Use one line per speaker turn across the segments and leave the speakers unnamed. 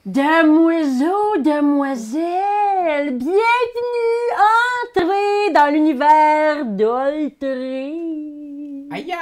Damoiseaux, demoiselles, bienvenue, entrez dans l'univers d'Oltré.
Aïe!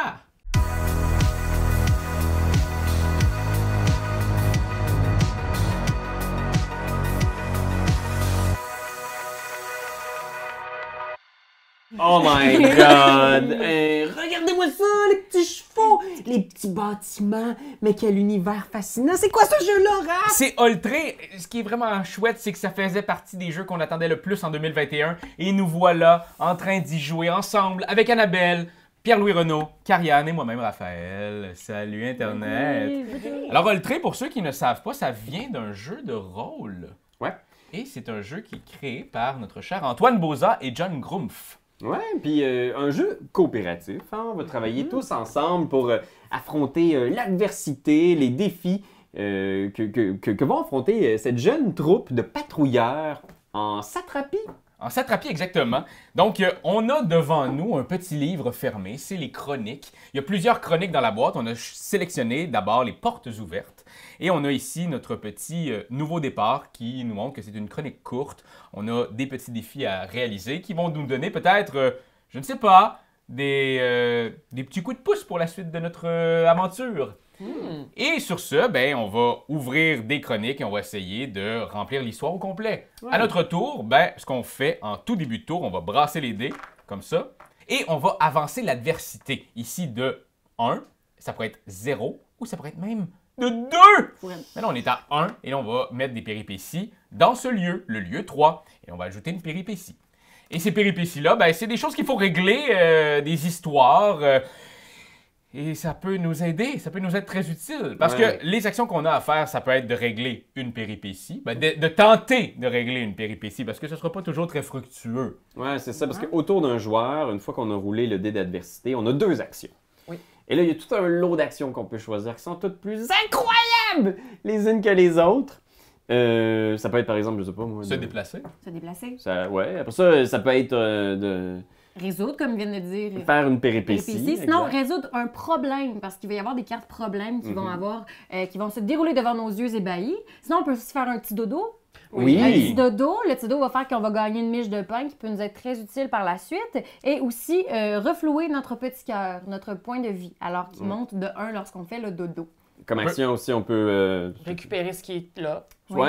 Oh my god! Regardez-moi ça, les petits chevaux, les petits bâtiments, mais quel univers fascinant! C'est quoi ce jeu-là, Raph?
C'est Oltré. Ce qui est vraiment chouette, c'est que ça faisait partie des jeux qu'on attendait le plus en 2021. Et nous voilà en train d'y jouer ensemble avec Annabelle, Pierre-Louis Renaud, Karianne et moi-même Raphaël. Salut Internet! Alors Oltré, pour ceux qui ne savent pas, ça vient d'un jeu de rôle.
Ouais.
Et c'est un jeu qui est créé par notre cher Antoine Boza et John Grumpf.
Ouais, puis un jeu coopératif, hein? On va travailler tous ensemble pour affronter l'adversité, les défis que vont affronter cette jeune troupe de patrouilleurs en satrapie.
En satrapie, exactement. Donc, on a devant nous un petit livre fermé, c'est les chroniques. Il y a plusieurs chroniques dans la boîte. On a sélectionné d'abord les portes ouvertes. Et on a ici notre petit nouveau départ qui nous montre que c'est une chronique courte. On a des petits défis à réaliser qui vont nous donner peut-être, je ne sais pas, des petits coups de pouce pour la suite de notre aventure. Et sur ce, ben, on va ouvrir des chroniques et on va essayer de remplir l'histoire au complet.
Ouais.
À notre tour, ben, ce qu'on fait en tout début de tour, on va brasser les dés, comme ça, et on va avancer l'adversité. Ici, de 1, ça pourrait être 0, ou ça pourrait être même de 2! Maintenant, on est à 1, et là, on va mettre des péripéties dans ce lieu, le lieu 3, et on va ajouter une péripétie. Et ces péripéties-là, ben, c'est des choses qu'il faut régler, des histoires... Et ça peut nous aider, ça peut nous être très utile. Parce que les actions qu'on a à faire, ça peut être de régler une péripétie, ben de tenter de régler une péripétie, parce que ce ne sera pas toujours très fructueux.
Ouais, c'est ça, parce qu'autour d'un joueur, une fois qu'on a roulé le dé d'adversité, on a 2 actions.
Oui.
Et là, il y a tout un lot d'actions qu'on peut choisir qui sont toutes plus incroyables les unes que les autres. Ça peut être, par exemple, je sais pas moi...
Se déplacer.
Se déplacer.
Ouais, après ça, ça peut être de...
Résoudre, comme vient de le dire.
Faire une péripétie.
Sinon,
exact.
résoudre un problème, parce qu'il va y avoir des cartes problèmes qui vont se dérouler devant nos yeux ébahis. Sinon, on peut aussi faire un petit dodo.
Oui.
Un petit dodo. Le petit dodo va faire qu'on va gagner une miche de pain qui peut nous être très utile par la suite. Et aussi, reflouer notre petit cœur, notre point de vie, alors qu'il monte de 1 lorsqu'on fait le dodo.
Comme action aussi, on peut
Récupérer ce qui est là.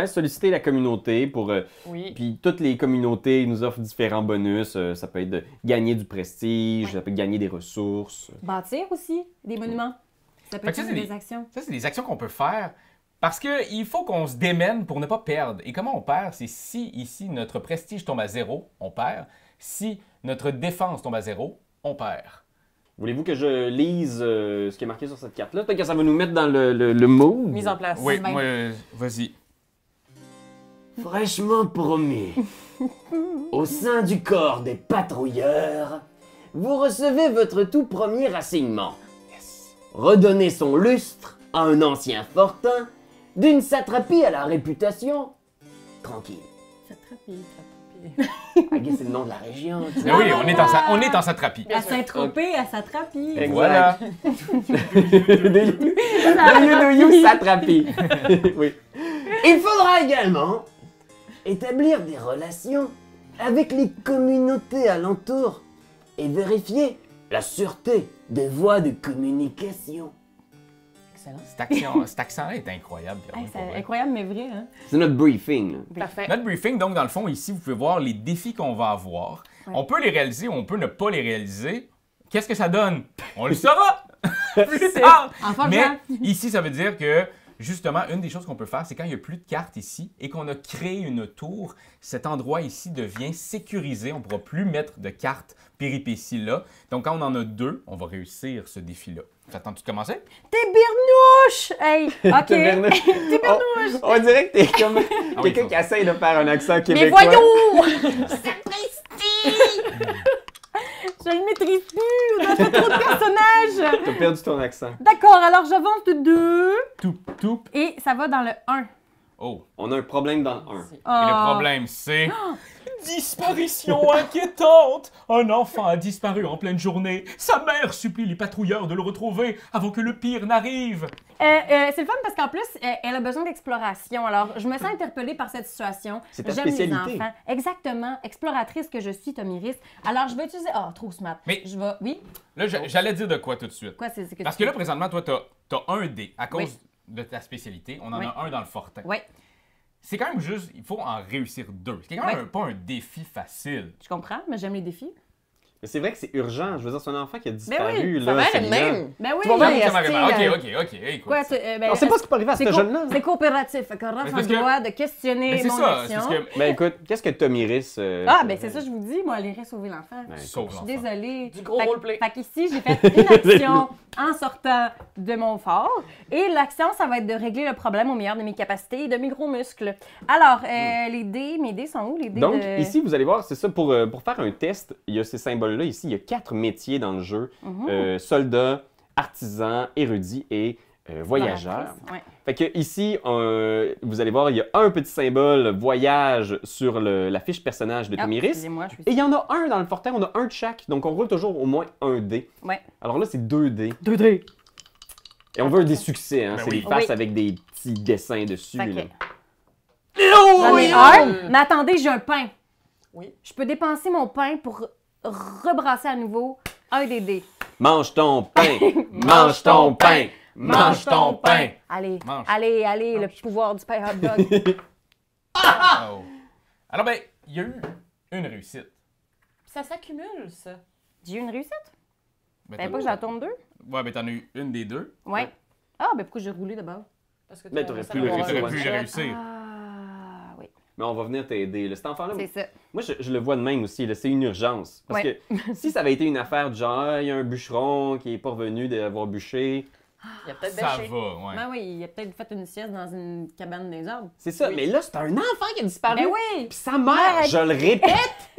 solliciter la communauté pour...
Oui.
Puis toutes les communautés nous offrent différents bonus. Ça peut être de gagner du prestige, ça peut être gagner des ressources.
Bâtir aussi des monuments. Ça peut
Fait que
être
ça, c'est
des actions.
Ça, c'est des actions qu'on peut faire parce qu'il faut qu'on se démène pour ne pas perdre. Et comment on perd? C'est si ici notre prestige tombe à 0, on perd. Si notre défense tombe à 0, on perd.
Voulez-vous que je lise ce qui est marqué sur cette carte-là? Peut-être que ça va nous mettre dans le mood.
Mise en place.
Oui,
même.
moi, vas-y.
Fraîchement promu, au sein du corps des patrouilleurs, vous recevez votre tout premier assignement. Redonner son lustre à un ancien fortin d'une satrapie à la réputation tranquille. Ah, c'est le nom de la région. tu sais.
Mais oui, on est en satrapie.
À Saint-Tropez, à Satrapie.
Exact.
Voilà.
The You Satrapie. Oui.
Il faudra également établir des relations avec les communautés alentours et vérifier la sûreté des voies de communication.
Excellent.
Cet accent-là est incroyable.
Hey,
Pierre,
c'est
pour vrai.
incroyable, mais vrai. Hein?
C'est notre briefing. Là.
Parfait.
Notre briefing, donc, dans le fond, ici, vous pouvez voir les défis qu'on va avoir.
Ouais.
On peut les réaliser ou on peut ne pas les réaliser. Qu'est-ce que ça donne? On le saura plus tard!
En forgeant.
Mais ici, ça veut dire que, justement, une des choses qu'on peut faire, c'est quand il n'y a plus de cartes ici et qu'on a créé une tour, cet endroit ici devient sécurisé. On ne pourra plus mettre de cartes péripéties là. Donc, quand on en a 2, on va réussir ce défi-là. T'attends-tu de commencer?
T'es birnouche! Hey, OK.
Tabarnouche.
T'es birnouche!
On dirait que t'es comme
oui,
quelqu'un
faut-
qui essaye de faire un accent
Mais
québécois.
voyons! Je le maîtrise plus! On a fait trop de personnages!
T'as perdu ton accent.
D'accord, alors j'avance de 2.
Tout.
Et ça va dans le 1.
Oh.
On a un problème dans le 1.
Et
Ah.
le problème, c'est... Disparition inquiétante! Un enfant a disparu en pleine journée. Sa mère supplie les patrouilleurs de le retrouver avant que le pire n'arrive.
C'est le fun parce qu'en plus, elle a besoin d'exploration. Alors, je me sens interpellée par cette situation.
C'est ta
J'aime les
spécialité.
enfants. Exactement. Exploratrice que je suis, Tomiris. Alors, je vais utiliser... Ah, trop smart.
Mais-
Je vais... Oui?
Là, j'allais dire de quoi tout de suite.
Quoi, c'est que
Parce que là, présentement, toi, t'as un dé. À cause de ta spécialité, on en
Oui.
a un dans le fortin.
Oui,
C'est quand même juste, il faut en réussir 2. C'est quand même
Ouais.
pas un défi facile.
je comprends, mais j'aime les défis.
Mais c'est vrai que c'est urgent. Je veux dire, c'est un enfant qui a
oui,
disparu.
Ça
là,
va
c'est
être le
bien.
même.
Ben oui,
Tu vas voir,
mais
il
Ça
reste-
m'arrive.
c'est,
Ok. Écoute.
Quoi,
On sait pas ce qui peut arriver à
c'est
ce jeune-là.
C'est coopératif. Fait qu'on rentre
Mais
en
parce que-
droit de questionner
Mais c'est
mon
ça, c'est
action.
parce que...
Ben écoute, qu'est-ce que Tomiris...
Ah, ben c'est ça, je vous dis. Moi, elle irait sauver l'enfant.
Ouais.
Sauve
Je suis
l'enfant.
désolée.
Du gros
Fait-
roleplay.
Fait qu'ici, j'ai fait une action en sortant de mon fort. Et l'action, ça va être de régler le problème au meilleur de mes capacités et de mes gros muscles. Alors, les dés, mes dés sont où? Les dés
Donc,
de...
ici, vous allez voir, c'est ça, pour faire un test, il y a ces symboles-là. Ici, il y a 4 métiers dans le jeu. Soldat, artisan, érudit et voyageur.
Ouais.
Fait que ici, vous allez voir, il y a un petit symbole voyage sur la fiche personnage de
Ah,
Tomiris.
excusez-moi, je suis...
Et il y en a un dans le fortin, on a un de chaque. Donc, on roule toujours au moins un dé.
Ouais.
Alors là, c'est 2 dés.
2 dés.
Et on veut des succès, hein.
Ben
C'est
oui.
des faces
Oui.
avec des petits dessins dessus.
Fait
là.
que... J'en ai
oui,
un, mais attendez, j'ai un pain.
Oui.
Je peux dépenser mon pain pour rebrasser à nouveau un des dés.
Mange ton pain! Mange ton pain!
Mange ton pain!
Allez,
Mange.
allez, le pouvoir du pain hot dog.
Oh. Alors, ben, il y a eu une réussite.
Ça s'accumule, ça.
J'ai eu une réussite?
Ben,
T'avais
t'en-
pas que j'en tourne 2?
Ouais, ben t'en as eu une des deux.
Ouais. Ah, ben pourquoi j'ai roulé d'abord?
Parce que
Mais t'aurais pu
le
le
T'aurais pu
Ouais.
le réussir.
Ah, oui,
Mais on va venir t'aider. là. Cet enfant-là,
c'est ça.
moi, je le vois de même aussi. là, C'est une urgence. Parce
Ouais.
que si ça avait été une affaire du genre, ah, il y a un bûcheron qui est pas revenu d'avoir bûché,
Il y a peut-être
Ça
bêché.
va, ouais.
Ben oui, il a peut-être fait une sieste dans une cabane des arbres.
c'est ça.
Oui.
Mais là, c'est un enfant qui a disparu.
Ben oui!
Puis sa mère,
Ouais.
je le répète,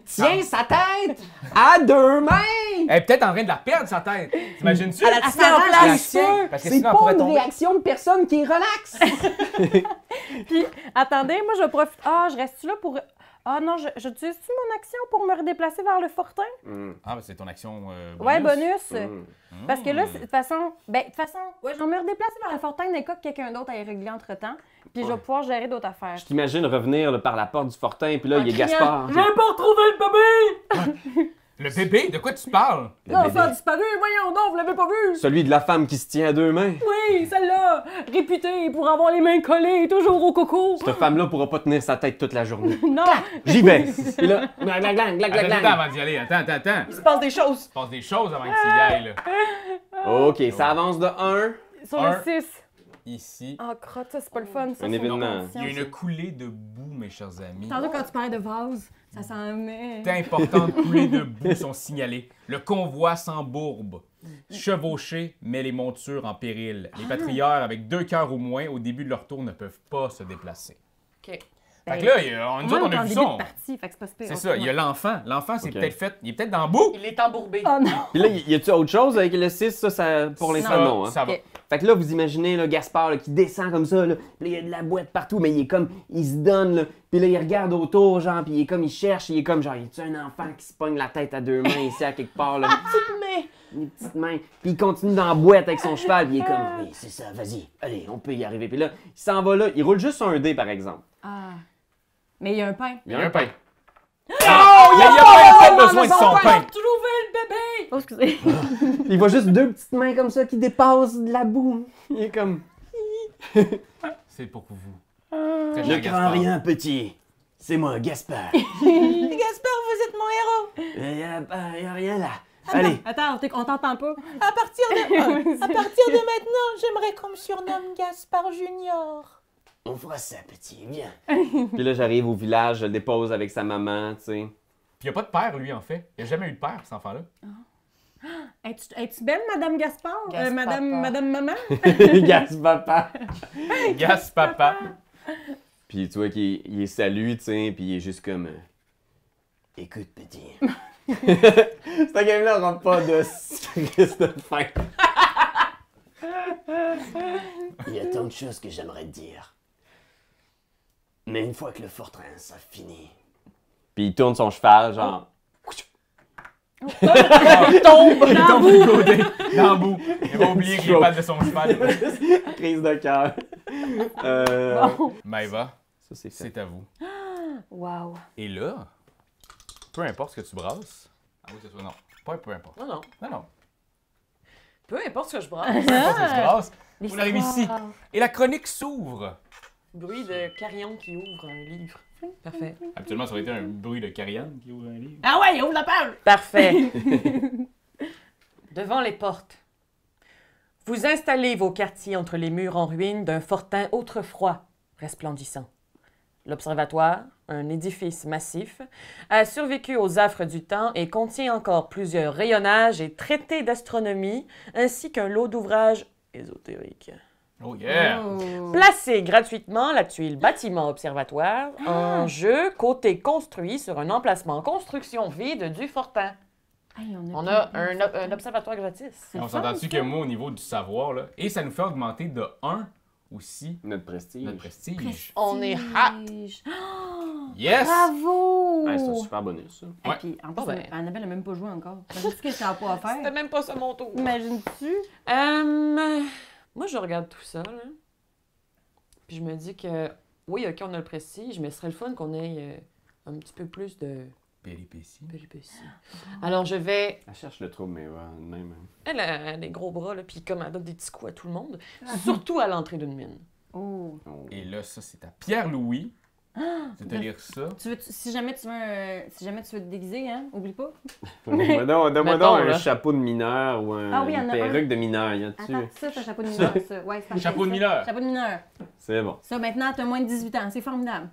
tient sa tête à 2 mains.
Elle est peut-être en train de la perdre, sa tête. T'imagines-tu?
Elle a
Elle
tenu en
s'arrange
place.
un
La tienne,
peu.
parce que
C'est
sinon, elle
pas
pourrait
une
tomber.
réaction de personne qui est relaxe.
Puis, attendez, moi, je profite. Ah, je reste-tu là pour. Ah non, j'utilise-tu mon action pour me redéplacer vers le fortin?
Ah, ben c'est ton action
Ouais, bonus.
Mm.
Parce que là, de toute façon, ouais, je vais me redéplacer vers le fortin d'un cas que quelqu'un d'autre aille régler entre-temps. Puis je vais pouvoir gérer d'autres affaires.
Je t'imagine revenir là, par la porte du fortin, puis là,
En
il y a
criant,
Gaspard.
J'ai pas retrouvé le bébé!
Le bébé, de quoi tu parles?
Le
Non,
bébé.
ça a disparu, voyons donc, vous l'avez pas vu!
Celui de la femme qui se tient à 2 mains.
Oui, celle-là, réputée pour avoir les mains collées, toujours au coco.
Cette femme-là pourra pas tenir sa tête toute la journée.
Non!
J'y vais. Puis là, glang, glang, glang, glang,
Attends,
glang.
avant d'y aller. Attends.
Il se passe des choses.
Il se passe des choses avant que tu y ailles, là.
OK, ça avance de 1.
Sur
Un.
le 6.
Ici,
Ah, crotte, ça, c'est pas le fun, ça.
Un
c'est
événement.
une
il y a
conscience.
une coulée de boue, mes chers amis.
Tantôt, quand tu parlais de vase, ça s'en met.
D'importantes coulées de boue sont signalées. Le convoi s'embourbe. Chevauché met les montures en péril. Les patrouilleurs avec 2 cœurs ou moins au début de leur tour ne peuvent pas se déplacer.
OK.
Fait que là, nous autres, on a vu ça.
Partie, fait que c'est pas super.
C'est ça, il y a l'enfant. L'enfant, c'est
Ok.
peut-être fait. Il est peut-être dans le bout.
Il est embourbé.
Oh non!
Puis là, y a-tu autre chose avec le 6? Ça pour l'instant, non. Hein?
Ça va.
Ok.
Fait que là, vous imaginez là, Gaspard là, qui descend comme ça, là, puis là, il y a de la boîte partout, mais il se donne, là, puis là, il regarde autour, genre, puis il cherche, il est comme, genre, y a-tu un enfant qui se pogne la tête à 2 mains ici, à quelque part, là?
Mais
Des petites mains. Puis il continue dans la boîte avec son cheval, puis il est comme, oui, c'est ça, vas-y, allez, on peut y arriver. Puis là, il s'en va là, il roule juste sur un dé, par exemple.
Ah. Mais il y a un pain.
Il y a un pain.
Oh,
Il y a pas besoin de son pain.
trouver le bébé!
Oh, excusez.
Il voit juste 2 petites mains comme ça qui dépassent de la boue. Il est comme,
C'est pour vous. Très
Ne
cher
crains
Gaspard.
rien, petit. C'est moi, Gaspard.
Gaspard, vous êtes mon héros!
Y a rien là. Allez,
Attends, on t'entend pas.
À partir de maintenant, j'aimerais qu'on me surnomme Gaspard Junior.
on fera ça, petit. Viens.
puis là, j'arrive au village, je le dépose avec sa maman, tu sais.
Puis il n'y a pas de père, lui, en fait. Il n'y a jamais eu de père, cet enfant-là.
Es-tu belle, Madame Gaspard?
Gaspard.
Madame Maman?
Gaspard, papa.
Gas, papa.
Puis tu vois qu'il est salut, tu sais, puis il est juste comme...
Écoute, petit.
Cette game-là n'aura pas de Christ de fin.
Il y a tant de choses que j'aimerais te dire. Mais une fois que le fortin sera fini...
Puis il tourne son cheval, genre.
Il tombe du côté, dans le bout. Il va oublier que les pattes de son cheval.
Crise de cœur.
Maëva,
Ça, c'est fait.
c'est à vous.
Wow.
Et là, peu importe ce que tu brasses. Ah oui, c'est ça, non. Pas peu importe.
Non, non.
Non, non.
Peu importe ce que je brasse.
Peu importe ce que tu brasses. On
L'histoire.
arrive ici. Et la chronique s'ouvre.
Bruit de carillon qui ouvre un livre. Parfait.
Habituellement, ça aurait été un bruit de Cariane qui ouvre un livre.
Ah ouais, ouvre la page! Parfait. Devant les portes. Vous installez vos quartiers entre les murs en ruine d'un fortin autrefois resplendissant. L'observatoire, un édifice massif, a survécu aux affres du temps et contient encore plusieurs rayonnages et traités d'astronomie, ainsi qu'un lot d'ouvrages ésotériques.
Oh yeah!
Oh.
Placez gratuitement la tuile bâtiment observatoire en jeu côté construit sur un emplacement construction vide du fortin.
Hey,
On a un observatoire gratis.
On s'entend-tu que moi, au niveau du savoir, là, et ça nous fait augmenter de 1 aussi
Notre prestige.
notre prestige.
On est hot.
Yes!
Bravo!
Ouais, c'est un super bonus, ça.
Et
Ouais.
puis, en
Bon,
plus,
ben.
Annabelle n'a même pas joué encore. Imagine-tu qu'est-ce qu'elle n'a pas à
C'était
faire?
même pas ça mon tour.
Imagines-tu?
Moi, je regarde tout ça, là. Puis je me dis que, oui, OK, on a le prestige, mais ce serait le fun qu'on ait un petit peu plus de
Péripéties.
péripéties. Alors, je vais...
Elle cherche le trouble, mais ouais, même.
Elle a des gros bras, là, puis comme elle donne des petits coups à tout le monde, surtout à l'entrée d'une mine.
Oh.
Oh.
Et là, ça, c'est à Pierre-Louis. Je vais te lire ça.
Si jamais tu veux te déguiser, hein, oublie pas.
Donne-moi donc
Mettons,
un
là.
chapeau de mineur ou
Ah oui, il y en
une
a un.
perruque de mineur. Y a-tu?
Attends, ça, c'est un chapeau de mineur, ça. Ouais, c'est parfait,
Chapeau de
ça.
mineur.
Chapeau de mineur.
C'est bon.
Ça, maintenant, t'as moins de 18 ans. C'est formidable.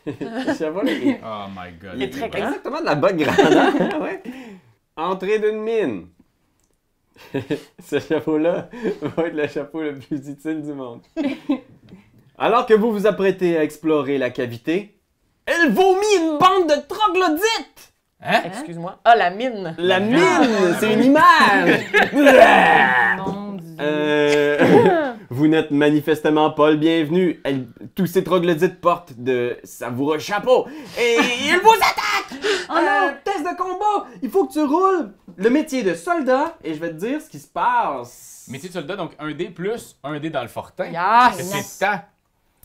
Le chapeau, là,
Oh my god.
Il est très grand.
exactement de la bonne grandeur. Ouais. Entrée d'une mine. Ce chapeau-là va être le chapeau le plus utile du monde. Alors que vous vous apprêtez à explorer la cavité, elle vomit une bande de troglodytes!
Hein?
Excuse-moi. Ah, la mine!
La mine, c'est une image!
Mon Dieu.
Vous n'êtes manifestement pas le bienvenu. Tous ces troglodytes portent de savoureux chapeaux et ils vous attaquent!
Oh non!
Test de combat! Il faut que tu roules le métier de soldat et je vais te dire ce qui se passe.
Métier de soldat, donc 1 dé plus 1 dé dans le fortin.
Yes!
C'est ta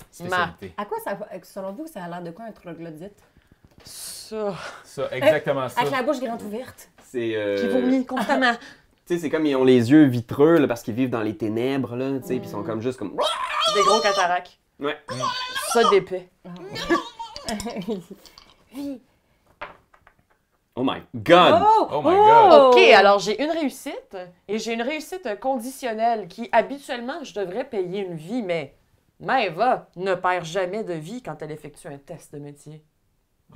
spécialité.
À quoi ça, selon vous, ça a l'air de quoi un troglodyte?
Ça.
Ça, exactement ça.
Avec la bouche grande ouverte.
C'est
Qui vomit constamment.
Tu sais, c'est comme ils ont les yeux vitreux là, parce qu'ils vivent dans les ténèbres là, tu sais, puis ils sont comme juste comme
Des gros cataractes.
ouais.
Ça d'épais.
Oh my god.
Oh my god.
OK, alors j'ai une réussite et j'ai une réussite conditionnelle qui, habituellement, je devrais payer une vie, mais Maëva ne perd jamais de vie quand elle effectue un test de métier.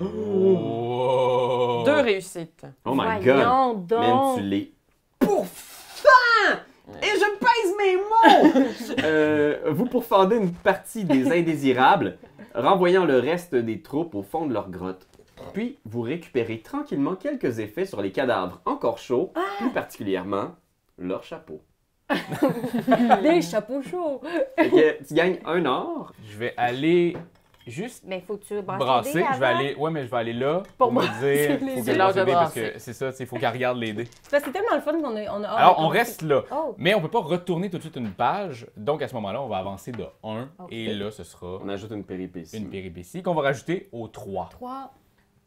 Oh.
2 réussites.
Oh my god.
Voyons
Man,
donc.
tu l'es pourfend! Et je pèse mes mots! Vous pourfendez une partie des indésirables, renvoyant le reste des troupes au fond de leur grotte. Puis, vous récupérez tranquillement quelques effets sur les cadavres encore chauds, plus particulièrement leur chapeau.
Des chapeaux chauds.
Fait que tu gagnes 1 or.
Je vais aller juste
Mais faut que tu
brasser. Je vais aller. Ouais, mais je vais aller là pour me dire.
les
Faut
dés.
qu'elle
l'heure
brasse
de
les dés parce
brasser.
que c'est ça, il faut qu'elle regarde les dés.
C'est parce que c'est tellement le fun qu'on a.
Alors, on reste là.
Oh.
Mais on peut pas retourner tout de suite une page. Donc, à ce moment-là, on va avancer de 1.
Ok.
Et là, ce sera
On ajoute une péripétie.
une péripétie qu'on va rajouter au 3.
3.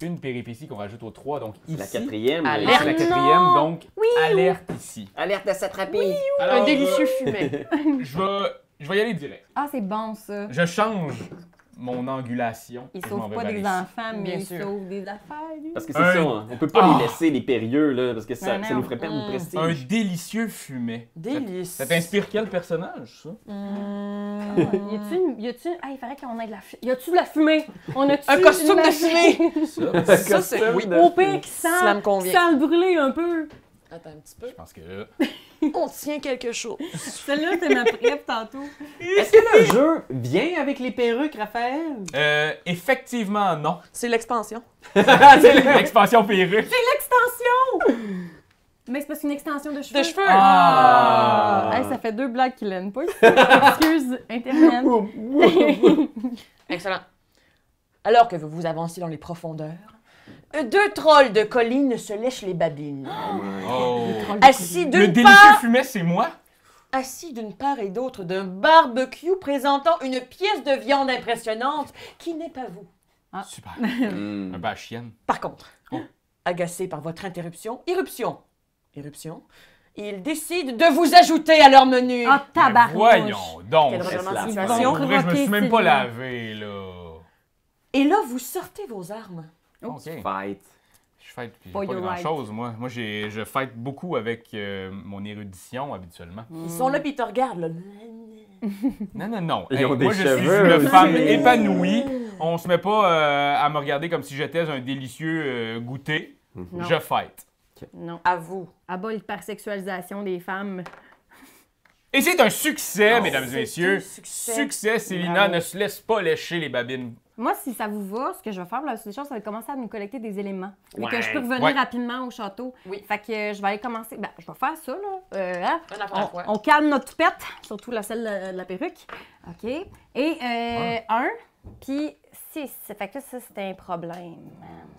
Une péripétie qu'on rajoute au 3. Donc, ici.
La quatrième.
Alerte.
C'est la quatrième. Donc, alerte ici.
Alerte à s'attraper.
Alors,
Un délicieux fumet.
je vais y aller direct.
Ah, c'est bon ça.
Je change mon angulation.
Il
Je m'en
sauve
vais
pas
vers
des
ici.
enfants, mais
Bien
il
sûr.
sauve des affaires, lui.
Parce que c'est ça, hein. On peut pas les laisser, les périlleux, là, parce que ça,
Non,
ça
non.
nous ferait perdre une prestige.
Un délicieux fumet.
Délice.
Ça t'inspire quel personnage, ça?
Y a-tu. Ah, il faudrait qu'on ait de la fumée. Y a-tu de la fumée? On a-tu
Un costume de
fumée?
fumée.
Ça,
Ça, c'est... Oui.
Au pire qui sent.
Cela me convient.
Sent le brûler un peu.
Attends un petit peu.
je pense que là...
On tient quelque chose.
Celle-là, c'est ma préf tantôt.
Est-ce que le jeu vient avec les perruques, Raphaël?
Effectivement, non.
C'est l'expansion.
C'est l'expansion perruque.
L'extension! Mais c'est parce qu'une extension de cheveux.
De cheveux.
Ah!
Hey, ça fait 2 blagues qui l'aiment pas ici. Excuse, Internet.
Excellent. Alors que vous vous avancez dans les profondeurs, deux trolls de colline se lèchent les babines.
Oh.
Assis
Le
d'une
délicieux
part,
fumet, c'est moi?
assis d'une part et d'autre d'un barbecue présentant une pièce de viande impressionnante qui n'est pas vous.
Super.
Hmm.
Un peu à chienne.
Par contre,
Oh.
agacé par votre éruption, ils décident de vous ajouter à leur menu.
Ah,
Ben
tabarnouche!
voyons donc.
Quel règlement de
la
situation.
Pour vrai, je me suis même pas
Céline.
lavé, là.
Et là, vous sortez vos armes.
OK.
Fight.
Je fête, puis
For
pas
your right.
grand-chose, moi. Moi, je fête beaucoup avec mon érudition, habituellement.
Ils sont là, puis ils te regardent, là.
Non.
Ils
Hey,
ont des
moi, je suis
cheveux
une
aussi.
femme épanouie. On se met pas à me regarder comme si j'étais un délicieux goûter.
Non.
Je fête.
Non.
À vous.
À bas l'hypersexualisation des femmes.
Et c'est un succès,
Oh.
mesdames et messieurs.
C'est un succès.
Succès, Célina
Bravo.
ne se laisse pas lécher les babines.
Moi, si ça vous va, ce que je vais faire pour la suite des choses, ça va commencer à nous collecter des éléments. Mais
Ouais.
que je peux revenir
Ouais.
rapidement au château.
Oui.
Fait que je vais aller commencer. Ben, je vais faire ça, là. Hein?
Un affaire à la fois.
On calme notre toupette, surtout la celle de la perruque. OK. Et un, puis 6. Fait que ça, c'est un problème.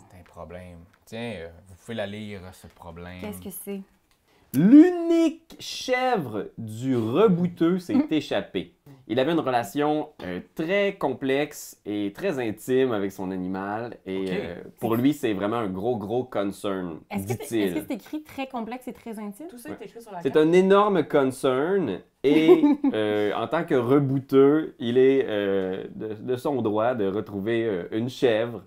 C'est un problème. Tiens, vous pouvez la lire, ce problème.
Qu'est-ce que c'est?
L'unique chèvre du rebouteux s'est échappé. Il avait une relation très complexe et très intime avec son animal. Et
Ok.
pour lui, c'est vraiment un gros concern,
Est-ce que
dit-il.
c'est écrit très complexe et très intime?
Tout ça est écrit sur la
C'est
carte.
un énorme concern et en tant que rebouteux, il est de son droit de retrouver une chèvre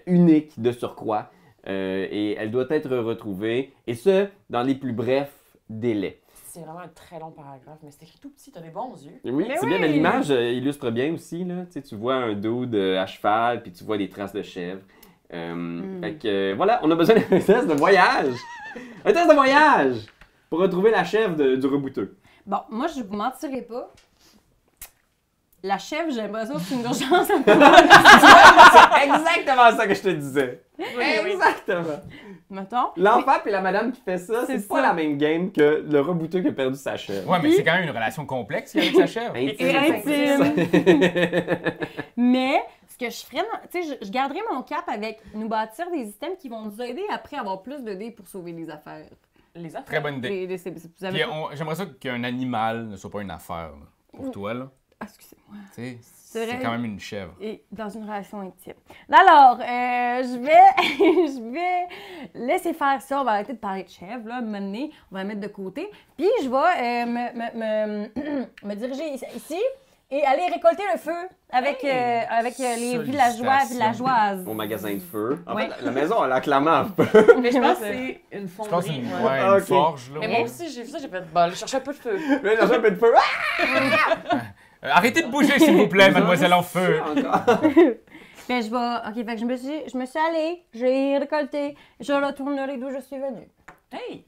unique de surcroît et elle doit être retrouvée et ce, dans les plus brefs délais.
C'est vraiment un très long paragraphe, mais c'est écrit tout petit, t'as des bons yeux.
Oui,
Mais
c'est bien,
oui!
mais l'image illustre bien aussi. Là. Tu sais, tu vois un dude à cheval puis tu vois des traces de chèvre. Fait que voilà, on a besoin d'un test de voyage. Un test de voyage pour retrouver la chèvre du rebouteux.
Bon, moi, je vous mentirai pas. La chèvre, j'ai l'impression que c'est une urgence.
C'est exactement ça que je te disais. Exactement.
Mettons.
L'enfant et la madame qui fait ça,
C'est
c'est pas
ça.
la même game que le rebouteux qui a perdu sa chèvre.
Ouais, mais c'est quand même une relation complexe avec sa chèvre.
Et intime. Mais ce que je ferais, tu sais, je garderais mon cap avec nous bâtir des systèmes qui vont nous aider après à avoir plus de dés pour sauver les affaires.
Les affaires.
Très bonne idée.
Vous avez
Puis
pas-
j'aimerais ça qu'un animal ne soit pas une affaire là, pour toi, là.
Ah, excusez-moi.
Tu sais,
C'est
c'est
vrai.
quand même une chèvre.
Et dans une relation intime. Alors, je vais, je vais laisser faire ça. On va arrêter de parler de chèvre, là, mener. On va la mettre de côté. Puis, je vais me diriger ici et aller récolter le feu avec, avec les villageois,
Solicitation.
villageoises.
Au magasin de feu. En
Ouais.
fait, la maison, elle a clairement un feu.
Mais je pense que c'est une
Je pense que c'est
fonderie.
une,
ouais.
ouais,
Ah,
une
ok.
forge, là.
Mais
ouais.
moi aussi, j'ai vu ça, j'ai fait, bon, aller chercher un peu de feu.
Mais j'ai un peu de feu. Ah!
Arrêtez de bouger, s'il vous plaît, mademoiselle en feu.
Encore.
Ben, je vais. OK, fait que je me suis allée, j'ai récolté, je retournerai d'où je suis venue.
Hey!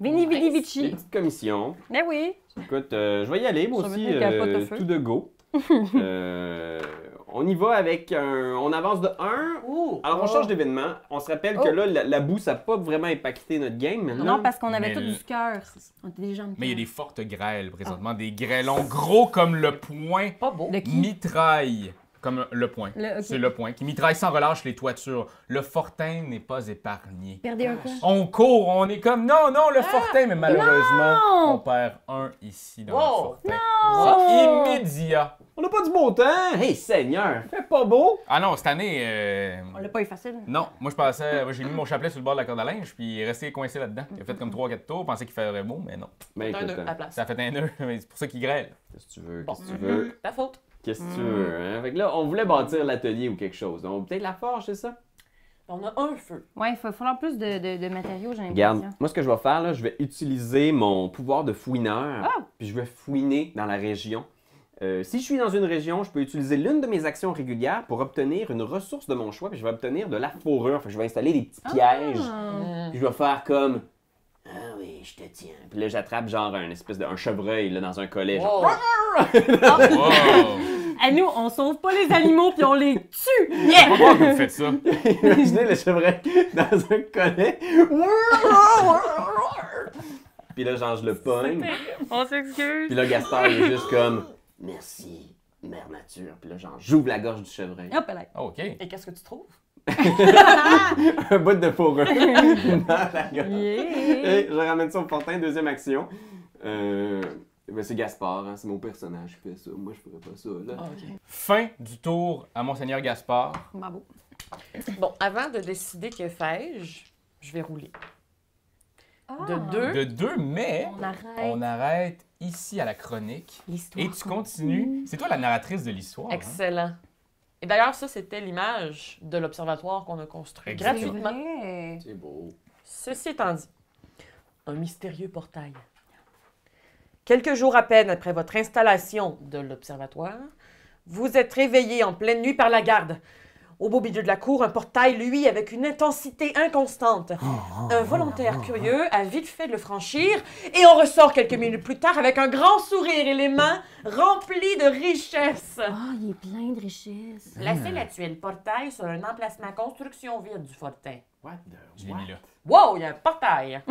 Vini, vidi,
Des
vici.
petites commissions.
Ben oui.
Écoute, je vais y aller, moi
Ça veut
aussi,
dire qu'il y a pas de feu.
tout de go. On y va avec un... On avance de 1.
Ouh!
Alors, on change d'événement. On se rappelle que
Oh.
là, la boue, ça n'a pas vraiment impacté notre game. Mais là,
Non, parce qu'on avait
Mais
tout
le-
du cœur. On était des gens de
Mais il y a
cœur.
des fortes grêles présentement, des grêlons gros comme le poing,
Pas beau.
De qui?
mitraille comme le poing.
Le- ok.
C'est le poing qui mitraille sans relâche les toitures. Le fortin n'est pas épargné.
Perdez un coup.
On court, on est comme non, le fortin, mais malheureusement,
Non!
on perd un ici dans
Wow!
le fortin.
Non!
C'est immédiat.
on n'a pas du beau temps. Hey, Seigneur, fait pas beau.
Ah non, cette année,
On l'a pas eu facile.
non, moi je pensais, j'ai mis mon chapelet sur le bord de la corde à linge, puis il est resté coincé là-dedans. Il a fait comme 3-4 tours, pensait qu'il ferait beau, mais non.
Ben,
C'est un
écoute,
nœud à la place.
Ça a fait un nœud, mais c'est pour ça qu'il grêle.
qu'est-ce que tu veux,
Bon.
qu'est-ce que tu veux,
Ta faute.
qu'est-ce que tu veux, hein? Fait que là, on voulait bâtir l'atelier ou quelque chose. Donc, peut-être la forge, c'est ça?
On a un feu.
Ouais, il faut falloir plus de matériaux, j'ai
Regarde,
l'impression.
moi, ce que je vais faire, là, je vais utiliser mon pouvoir de fouineur,
Ah!
puis je vais fouiner dans la région. Si je suis dans une région, je peux utiliser l'une de mes actions régulières pour obtenir une ressource de mon choix, puis je vais obtenir de la fourrure. Fait que je vais installer des petits pièges,
Ah.
puis je vais faire comme... Ah oui, je te tiens. Puis là, j'attrape genre un chevreuil là, dans un collet. Genre,
Wow!
Wow!
À nous, on sauve pas les animaux puis on les tue!
Pourquoi vous faites ça?
imaginez le chevreuil dans un collet. Puis là, genre, je le pogne.
On s'excuse.
Puis là, Gaspard, il est juste comme... Merci.
Mère nature.
Puis là, genre, j'ouvre la gorge du chevreuil.
Hop là.
Ah, OK.
Et qu'est-ce que tu trouves?
Un bout de fourrure dans la gorge.
Yeah.
Et je ramène ça au fortin, deuxième action. Ben, c'est Gaspard, hein, c'est mon personnage qui fait ça. Moi, je ferais pas ça, là.
Ah, OK.
Fin du tour à Monseigneur Gaspard.
Bravo.
Bon, avant de décider que fais-je, je vais rouler.
Ah.
De 2.
De 2, mais
On arrête.
on arrête ici à la chronique.
L'histoire.
Et tu continues. C'est toi la narratrice de l'histoire. hein?
Excellent. Et d'ailleurs, ça, c'était l'image de l'observatoire qu'on a construit
Exact.
C'est
gratuitement.
vrai.
C'est beau.
Ceci étant dit, un mystérieux portail. Quelques jours à peine après votre installation de l'observatoire, vous êtes réveillé en pleine nuit par la garde. Au beau milieu de la cour, un portail, lui, avec une intensité inconstante. Un volontaire curieux a vite fait de le franchir et on ressort quelques minutes plus tard avec un grand sourire et les mains remplies de richesses.
Ah, il est plein de richesses.
Placez l'actuel portail sur un emplacement construction vide du fortin.
What the
Je l'ai mis là.
Wow, il y a un portail!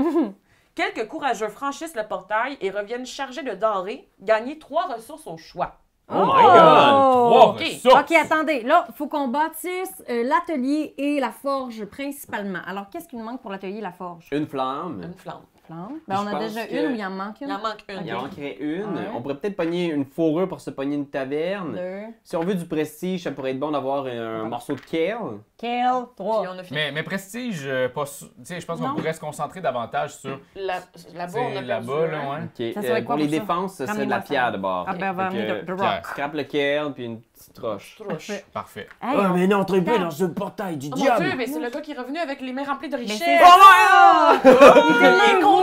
Quelques courageux franchissent le portail et reviennent chargés de denrées, gagner 3 ressources au choix.
Oh my god!
Trois
OK.
ressources.
OK, attendez. Là, il faut qu'on bâtisse l'atelier et la forge principalement. Alors, qu'est-ce qui nous manque pour l'atelier et la forge?
Une flamme.
Une flamme.
Flamme. Ben, on
Je
a
pense
déjà
que-
une ou il en manque une?
Il en manque une.
Il en manquerait une.
Ouais.
On pourrait peut-être pogner une fourrure pour se pogner une taverne.
Deux.
Si on veut du prestige, ça pourrait être bon d'avoir un morceau de kale.
Kale.
Puis
Trois.
on a fini.
Mais prestige, pas tu sais, je pense qu'on
Non.
pourrait se concentrer davantage sur.
Là-bas, on a
C'est
perdu
là-bas,
un.
là, ouais.
Ok.
Ça serait quoi
pour les
pour ça?
défenses, ce serait de
Ramenez-moi
la
ça.
pierre de bord.
Ah, ben, on va
Fait
amener
que,
de
Pierre.
rock.
Scrape le kale puis une petite roche.
Trouche.
Parfait.
Hey,
Oh,
on-
mais n'entrez pas
Attends.
dans ce portail du
Oh mon
diable!
Dieu, mais c'est le gars qui est revenu avec les mains remplies de
Mais
richesses.
c'est
Oh,
Il est tellement
il est
heureux.
content!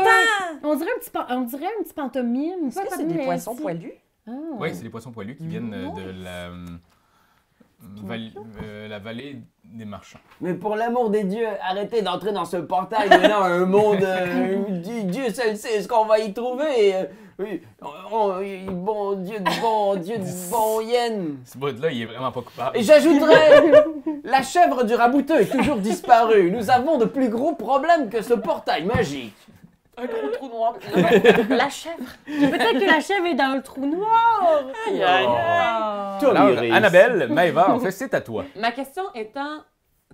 On dirait un petit pantomime.
Est-ce que c'est des poissons poilus?
Ah.
Oui, c'est des poissons poilus qui viennent de la vallée des marchands.
Mais pour l'amour des dieux, arrêtez d'entrer dans ce portail maintenant, un monde... Dieu seul sait ce qu'on va y trouver. Oui, bon Dieu de bon yen.
Ce bout-là, il est vraiment pas coupable.
Et j'ajouterais, la chèvre du rabouteux est toujours disparue. Nous avons de plus gros problèmes que ce portail magique.
Un gros trou noir. La chèvre.
Peut-être que la chèvre est dans le trou noir.
Aïe, aïe, aïe.
Ah.
Toi,
Alors,
Iris.
Annabelle, Maëva, en fait, c'est à toi.
Ma question étant,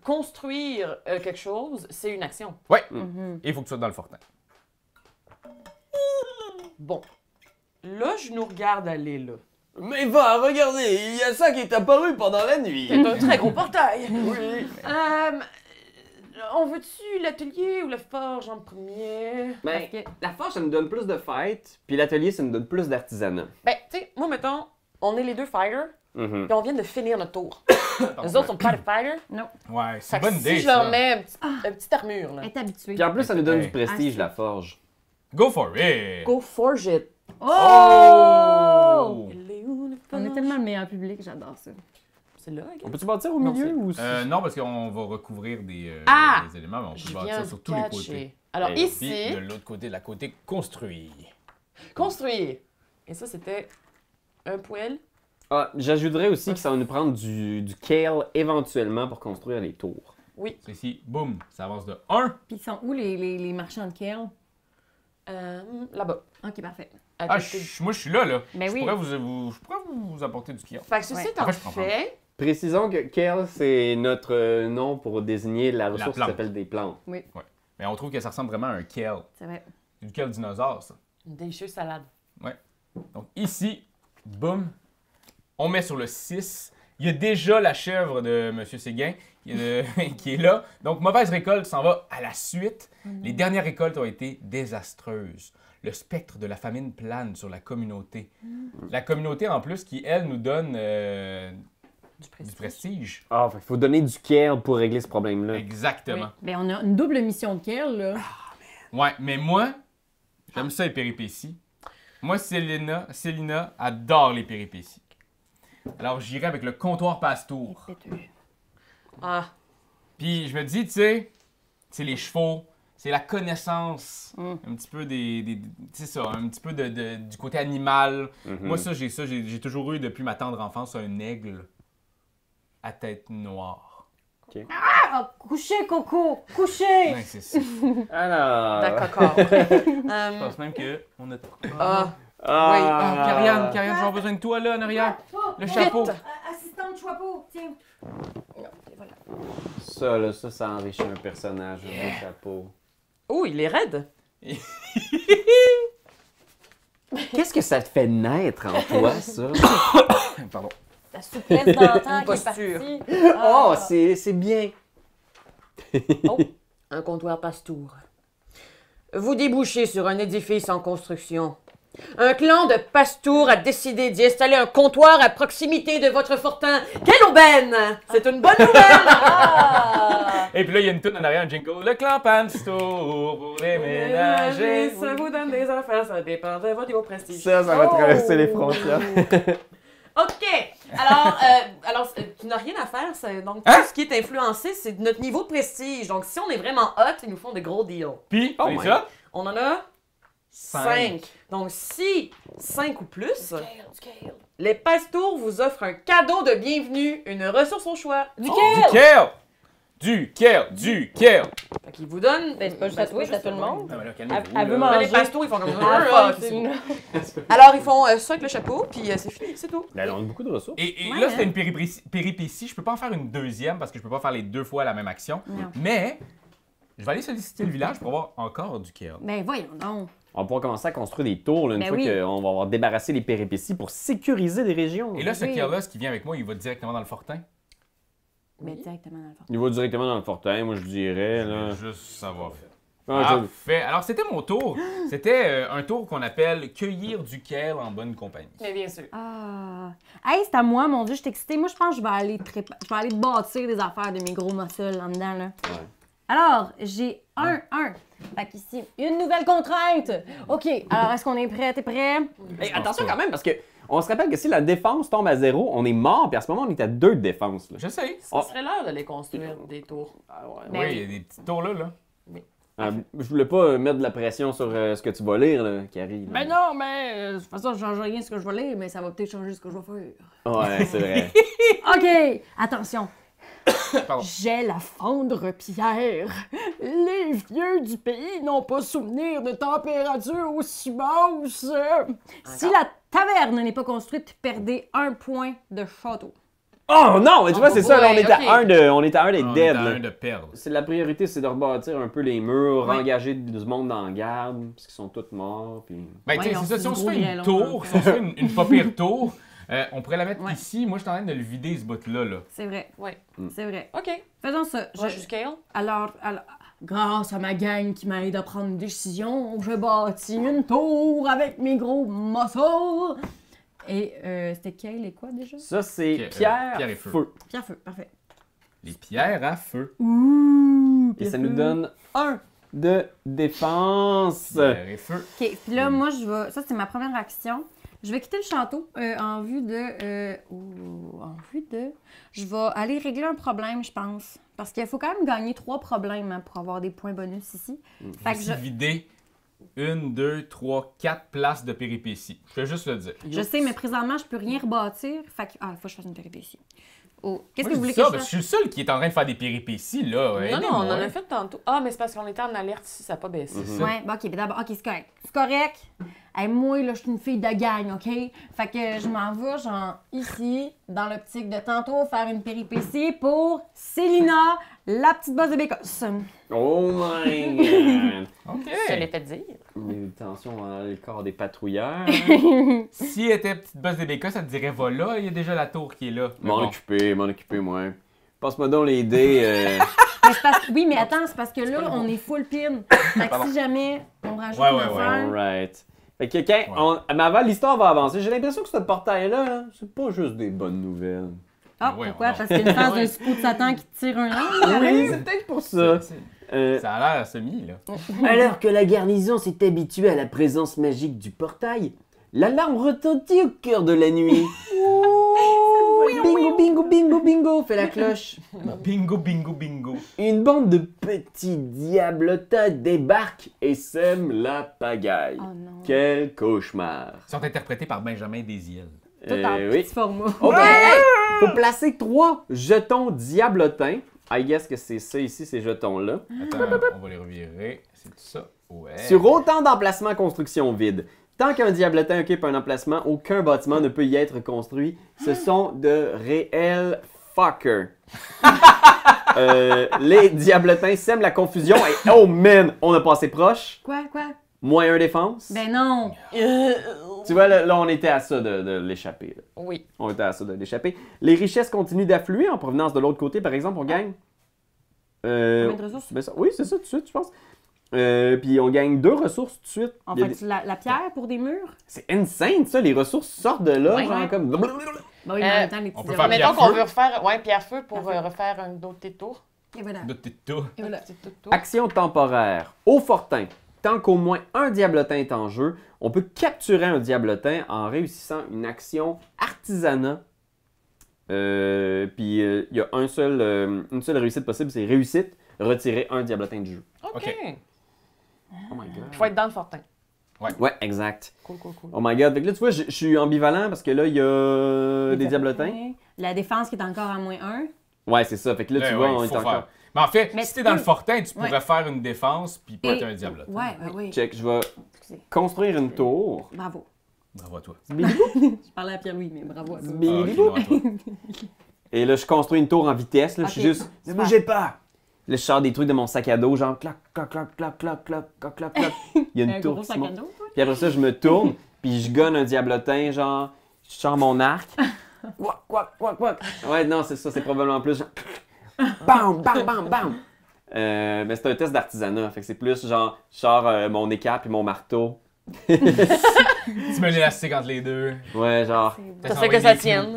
construire quelque chose, c'est une action.
Ouais.
Mhm.
Et il faut que tu sois dans le fortin.
Bon. Là, je nous regarde aller là.
Mais va, regardez, il y a ça qui est apparu pendant la nuit.
C'est un très gros portail.
Oui.
On veut-tu l'atelier ou la forge en premier?
Ben,
Parce que-
la forge, ça nous donne plus de fêtes, puis l'atelier, ça nous donne plus d'artisanat.
Ben, tu sais, moi, mettons, on est les deux fighters,
Mhm.
puis on vient de finir notre tour. Les autres sont pas des fighters.
Ouais, c'est
Fait
une
que
bonne idée,
si je leur
ça.
mets une petite armure, là.
Elle est habituée.
Puis en plus, ça nous donne
Hey.
du prestige,
Ah,
la forge.
Go for it!
Go forge it.
Oh!
Elle est où, la
On est
forge?
tellement le meilleur public, j'adore ça.
C'est là,
On
regarde.
peut-tu bâtir au
Non,
milieu
c'est-
ou
Non, parce qu'on va recouvrir des éléments, mais on peut
Je
bâtir
viens
sur
de
tous les
catcher.
côtés.
Alors
Et
Puis
ici,
de l'autre côté, de la côté construit.
construire. Et ça, c'était un poêle.
Ah, j'ajouterais aussi que ça va nous prendre du kale éventuellement pour construire les tours.
C'est ici, boum, ça avance de 1.
Puis ils sont où les marchands de kale?
Là-bas.
Ok, parfait.
À
Ah,
côté.
moi, je suis là, là.
Ben
je,
oui.
pourrais je pourrais vous apporter du client.
Fait que ceci
Ouais.
étant
En fait, je comprends.
fait,
Précisons que kale, c'est notre nom pour désigner la ressource qui
plante.
s'appelle des plantes.
Mais on trouve que ça ressemble vraiment à un kale.
C'est vrai.
Du kale dinosaure, ça.
une délicieuse salade.
Donc ici, boum, on met sur le 6. Il y a déjà la chèvre de M. Séguin qui est là. Donc, mauvaise récolte s'en va à la suite. Les dernières récoltes ont été désastreuses. Le spectre de la famine plane sur la communauté. La communauté, en plus, qui, elle, nous donne
Du
du
prestige.
prestige.
Ah, il faut donner du kale pour régler ce problème-là.
Exactement.
Ben, on a une double mission de kale, là.
Ouais, mais moi, j'aime ça les péripéties. Moi, Célina adore les péripéties. Alors, j'irai avec le comptoir passe-tour.
Péteux.
Ah,
Puis je me dis, tu sais, c'est les chevaux, c'est la connaissance, un petit peu c'est ça, un petit peu du côté animal.
Mhm.
Moi, j'ai toujours eu depuis ma tendre enfance un aigle à tête noire.
Ah, couchez, Coco! Couchez!
Ouais, c'est ça.
Alors...
d'accord.
Je pense même que on a.
Ah,
Ah,
Karianne, je vais avoir besoin de toi là en arrière. Le chapeau.
Assistante chapeau, tiens.
Ça, là, ça enrichit un personnage, le chapeau.
Oh, il est raide.
Qu'est-ce que ça te fait naître en toi, ça?
Pardon.
La souplesse d'antan qui est
Posture.
partie.
Oh, c'est bien.
Oh, un comptoir pastour. Vous débouchez sur un édifice en construction. Un clan de pastours a décidé d'y installer un comptoir à proximité de votre fortin. Quelle aubaine! C'est une bonne nouvelle!
Et puis là, il y a une toune en arrière, un jingle. Le clan Panstour pour déménager.
Ça vous donne des affaires, ça dépend de votre niveau prestige.
Ça va traverser les frontières.
OK! Alors tu n'as rien à faire. Donc, tout ce qui est influencé, c'est notre niveau de prestige. Donc, si on est vraiment hot, ils nous font de gros deals.
Puis,
Oh
c'est
my.
ça?
On en a 5. Donc, si 5 ou plus, les pastours vous offrent un cadeau de bienvenue, une ressource au choix.
Du
Du
kale!
kale! Du kale! Du kale!
Fait qu'ils vous donnent...
Ben, c'est pas juste à toi, c'est à tout le monde.
Ah, mais là,
Elle
calmez-vous.
veut
là.
Mais les
manger.
pastours, ils font comme...
Ah,
OK,
c'est
c'est
une-
bon. Alors, ils font ça avec le chapeau, puis c'est fini, c'est tout.
Ben, on a beaucoup de ressources.
Et
Ouais,
là,
hein.
c'était une péripétie. Je peux pas en faire une deuxième parce que je peux pas faire les deux fois la même action.
Non.
Mais, je vais aller solliciter le village pour avoir encore du kale.
Ben voyons donc.
On va pouvoir commencer à construire des tours là, une
Ben
fois
oui.
qu'on va avoir débarrassé les péripéties pour sécuriser des régions.
Et là, ce
Oui.
kale-là, ce qui vient avec moi, il va directement dans le fortin.
Mais directement dans le fond.
Il va directement dans le fortin, moi je dirais. Là.
Juste savoir faire.
Ah,
Parfait. Alors, c'était mon tour. C'était un tour qu'on appelle cueillir du kale en bonne compagnie.
Mais bien sûr.
Ah. Hey, c'est à moi, mon Dieu, je suis excitée. Moi, je pense que je vais aller bâtir des affaires de mes gros muscles en dedans, là.
Ouais.
Alors, j'ai un. Fait qu'ici, une nouvelle contrainte. OK, alors est-ce qu'on est prêt? T'es prêt?
Hey, attention quand même, parce que on se rappelle que si la défense tombe à 0, on est mort, puis à ce moment, on est à 2 de défense. Là.
Je sais.
Ça serait l'heure de les construire, des tours.
Ben
Oui, il y a des petits tours là.
Je voulais pas mettre de la pression sur ce que tu vas lire, là, Carrie. là.
Ben non, mais de toute façon, je change rien ce que je vais lire, mais ça va peut-être changer ce que je vais faire.
Ouais, c'est vrai.
OK, attention.
Pardon.
J'ai la fendre pierre. Les vieux du pays n'ont pas souvenir de température aussi basse. Si la taverne n'est pas construite, perdez 1 point de château.
Oh non, mais tu vois, c'est ça, là, on
ouais,
est à
ok.
un des
On
dead.
est à
là.
un de perdre.
C'est la priorité, c'est de rebâtir un peu les murs,
Ouais.
engager du monde dans la garde, parce qu'ils sont tous morts, puis...
Ben, tu sais,
Ouais,
c'est ça. Si on
du
se
gros
fait une
grêlon,
tour,
là.
si on se fait une pas pire tour, on pourrait la mettre
Ouais.
ici. Moi, je suis en train de le vider, ce bout-là. Là.
C'est vrai,
Ouais.
c'est vrai.
OK.
Faisons ça.
Je jusqu'à elle.
Alors, grâce à ma gang qui m'aide à prendre une décision, je bâtis une tour avec mes gros muscles. Et c'était quel et quoi déjà?
Ça, c'est
Pierre-
pierre,
pierre et feu.
Pierre feu, parfait.
Les pierres à feu.
Ouh!
Et ça nous donne 1 de défense.
Pierre et feu.
OK, puis là, moi, je vais... Ça, c'est ma première action. Je vais quitter le château en vue de... Je vais aller régler un problème, je pense. Parce qu'il faut quand même gagner 3 problèmes hein, pour avoir des points bonus ici. Fait que
Ici, vider 1, 2, 3, 4 places de péripéties. Je vais juste le dire.
je sais, mais présentement, je peux rien rebâtir. Fait que... Ah, il faut que je fasse une péripétie. Oh, qu'est-ce
Moi,
que vous
je
voulez
dis
que
ça,
je
parce que
fasse?
je suis le seul qui est en train de faire des péripéties, là.
Non, non,
Aidez-moi.
on en a fait tantôt. Ah, mais c'est parce qu'on était en alerte ici, ça n'a pas baissé.
C'est ça.
Ouais, bon, OK, mais d'abord, OK, c'est correct. C'est correct. Hey, moi, là, je suis une fille de gang, OK? Fait que je m'en vais, genre, ici, dans l'optique de tantôt faire une péripétie pour Célina, la petite bosse de Bécosse.
Oh my god!
OK.
Je te l'ai fait dire.
Mais attention à le corps des patrouilleurs.
Si elle était petite bosse des bécas, ça te dirait voilà, il y a déjà la tour qui est là. Mais
M'en
bon.
occuper, moi. Passe-moi donc les dés.
Mais c'est parce... Oui, mais attends, c'est parce que là, on est full pin. Fait que
Pardon.
si jamais on rajoute
Ouais,
une
ouais,
affaire...
Alright. Fait que mais avant, l'histoire va avancer. J'ai l'impression que ce portail-là, là, c'est pas juste des bonnes nouvelles.
Ah,
Ouais,
pourquoi?
non.
Parce qu'il y a une phase d'un scout de Satan qui te tire un an?
Oui, c'est peut-être pour ça.
Ça a l'air semi, là.
Alors que la garnison s'est habituée à la présence magique du portail, l'alarme retentit au cœur de la nuit. Bingo, bingo, bingo, bingo, fait la cloche.
Bingo, bingo, bingo.
Une bande de petits diablotins débarque et sème la pagaille.
Oh non.
Quel cauchemar.
Ils sont interprétés par Benjamin Desiel.
Tout en
oui.
petit format.
Oh, ben, hey, faut placer 3 jetons diablotins. I guess que c'est ça ici, ces jetons-là.
Attends, on va les revirer. C'est tout ça? Ouais.
Sur autant d'emplacements construction vide. Tant qu'un diablotin occupe un emplacement, aucun bâtiment ne peut y être construit. Ce sont de réels fuckers. Les diablotins sèment la confusion et oh man, on a passé proche.
Quoi?
Moins 1 défense.
Ben non!
Tu vois, là, on était à ça de l'échapper. Là.
Oui.
On était à ça de l'échapper. Les richesses continuent d'affluer en provenance de l'autre côté. Par exemple, on gagne...
Combien de ressources?
ben ça- oui, c'est ça, tout de suite, je pense. Puis on gagne 2 ressources tout de suite.
En
Il y a
fait, la pierre pour des murs?
C'est insane, ça. Les ressources sortent de là,
Ouais.
genre comme...
Ben oui, mais en même temps, les
on
petits
peut faire
zéros.
Mettons qu'on
pierre-feu.
veut refaire, ouais, pierre-feu pour
Pierre-feu.
refaire un autre petit tour.
Et voilà.
De tes tout.
Et voilà.
Petit tour.
Action temporaire. Au fortin. Tant qu'au moins un diablotin est en jeu, on peut capturer un diablotin en réussissant une action artisanat. Puis il y a une seule réussite possible, c'est réussite, retirer un diablotin du jeu.
OK.
OK.
Oh my god.
Il faut être dans le fortin.
Ouais, exact.
Cool.
Oh my god. Fait que là, tu vois, je suis ambivalent parce que là, il y a des diablotins.
La défense qui est encore à moins 1.
Ouais, c'est ça. Fait que là, tu
Ouais,
vois,
ouais,
on
il
est
faut
encore.
faire. Mais en fait,
Mais
si t'es dans le fortin, tu
Ouais.
pourrais faire une défense puis pas être un diablotin.
Oui.
Check, je vais
Excusez.
construire une tour.
Bravo.
Bravo à toi.
Je parlais à Pierre-Louis, mais bravo à toi.
Ah, ok,
Bilibou.
non, à toi.
Et là, je construis une tour en vitesse. Là, je suis
Ok.
juste. Ne bougez pas! Là, je sors des trucs de mon sac à dos, genre clac, clac, clac, clac, clac, clac, clac, clac, clac. Il y a
Un
une tour
gros
qui se
sac à
monte.
dos, toi?
Puis après ça, je me tourne, puis je gonne un diablotin, genre. Je sors mon arc. Quack, quack, quack, quack. Ouais, non, c'est ça, c'est probablement plus genre. Bam, bam, bam, bam! Mais c'est un test d'artisanat, fait que c'est plus genre, je sors mon écape et mon marteau.
Tu mets l'élastique entre les deux.
Ouais, genre.
Ça fait que ça tienne.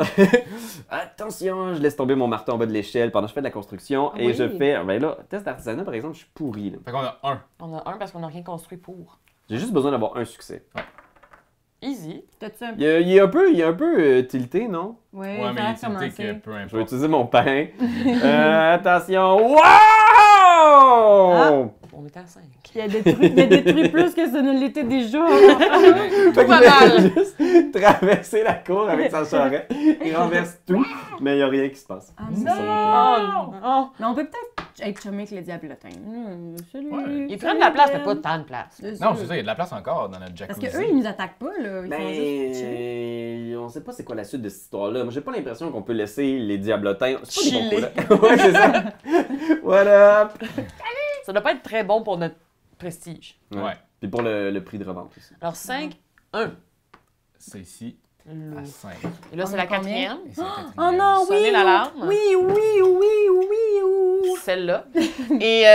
Attention, je laisse tomber mon marteau en bas de l'échelle pendant que je fais de la construction et
Oui.
je fais. Ben là, test d'artisanat, par exemple, je suis pourri. Là.
Fait qu'on a un.
On a un parce qu'on n'a rien construit pour.
J'ai juste besoin d'avoir un succès.
Easy.
T'as-tu un...
Il est un peu tilté, non?
Oui,
Ouais,
ça
mais
a
il est tilté que
commencé.
peu
Je vais
importe.
utiliser mon pain. Attention. Wow!
On était à 5.
Il a détruit plus que ça ne l'était déjà.
Fait que
va
je
mal.
vais juste traverser la cour avec sa charrette. Il renverse tout, mais il n'y a rien qui se passe.
Ah
C'est
non!
ça.
Oh.
Mais on peut peut-être être chumé avec le diablotin. Salut!
Ouais.
Ils prennent de la place, mais pas tant de place.
Non, c'est ça, il y a de la place encore dans notre
Parce
jacuzzi.
qu'eux, ils nous attaquent pas, là. Ils sont juste chillés.
Ben, on sait pas c'est quoi la suite de cette histoire-là. Moi, j'ai pas l'impression qu'on peut laisser les diablotins. C'est pas des
Chiller.
bons coups, là. Ouais, c'est ça. What up?
Ça doit pas être très bon pour notre prestige.
Ouais.
Puis pour le prix de revente aussi.
Alors 5, 1.
C'est ici à 5.
Et là,
On
c'est
est
la
combien?
quatrième.
Et c'est la
Oh
quatrième.
non,
Sonnez
oui!
l'alarme.
Oui!
Celle-là. Et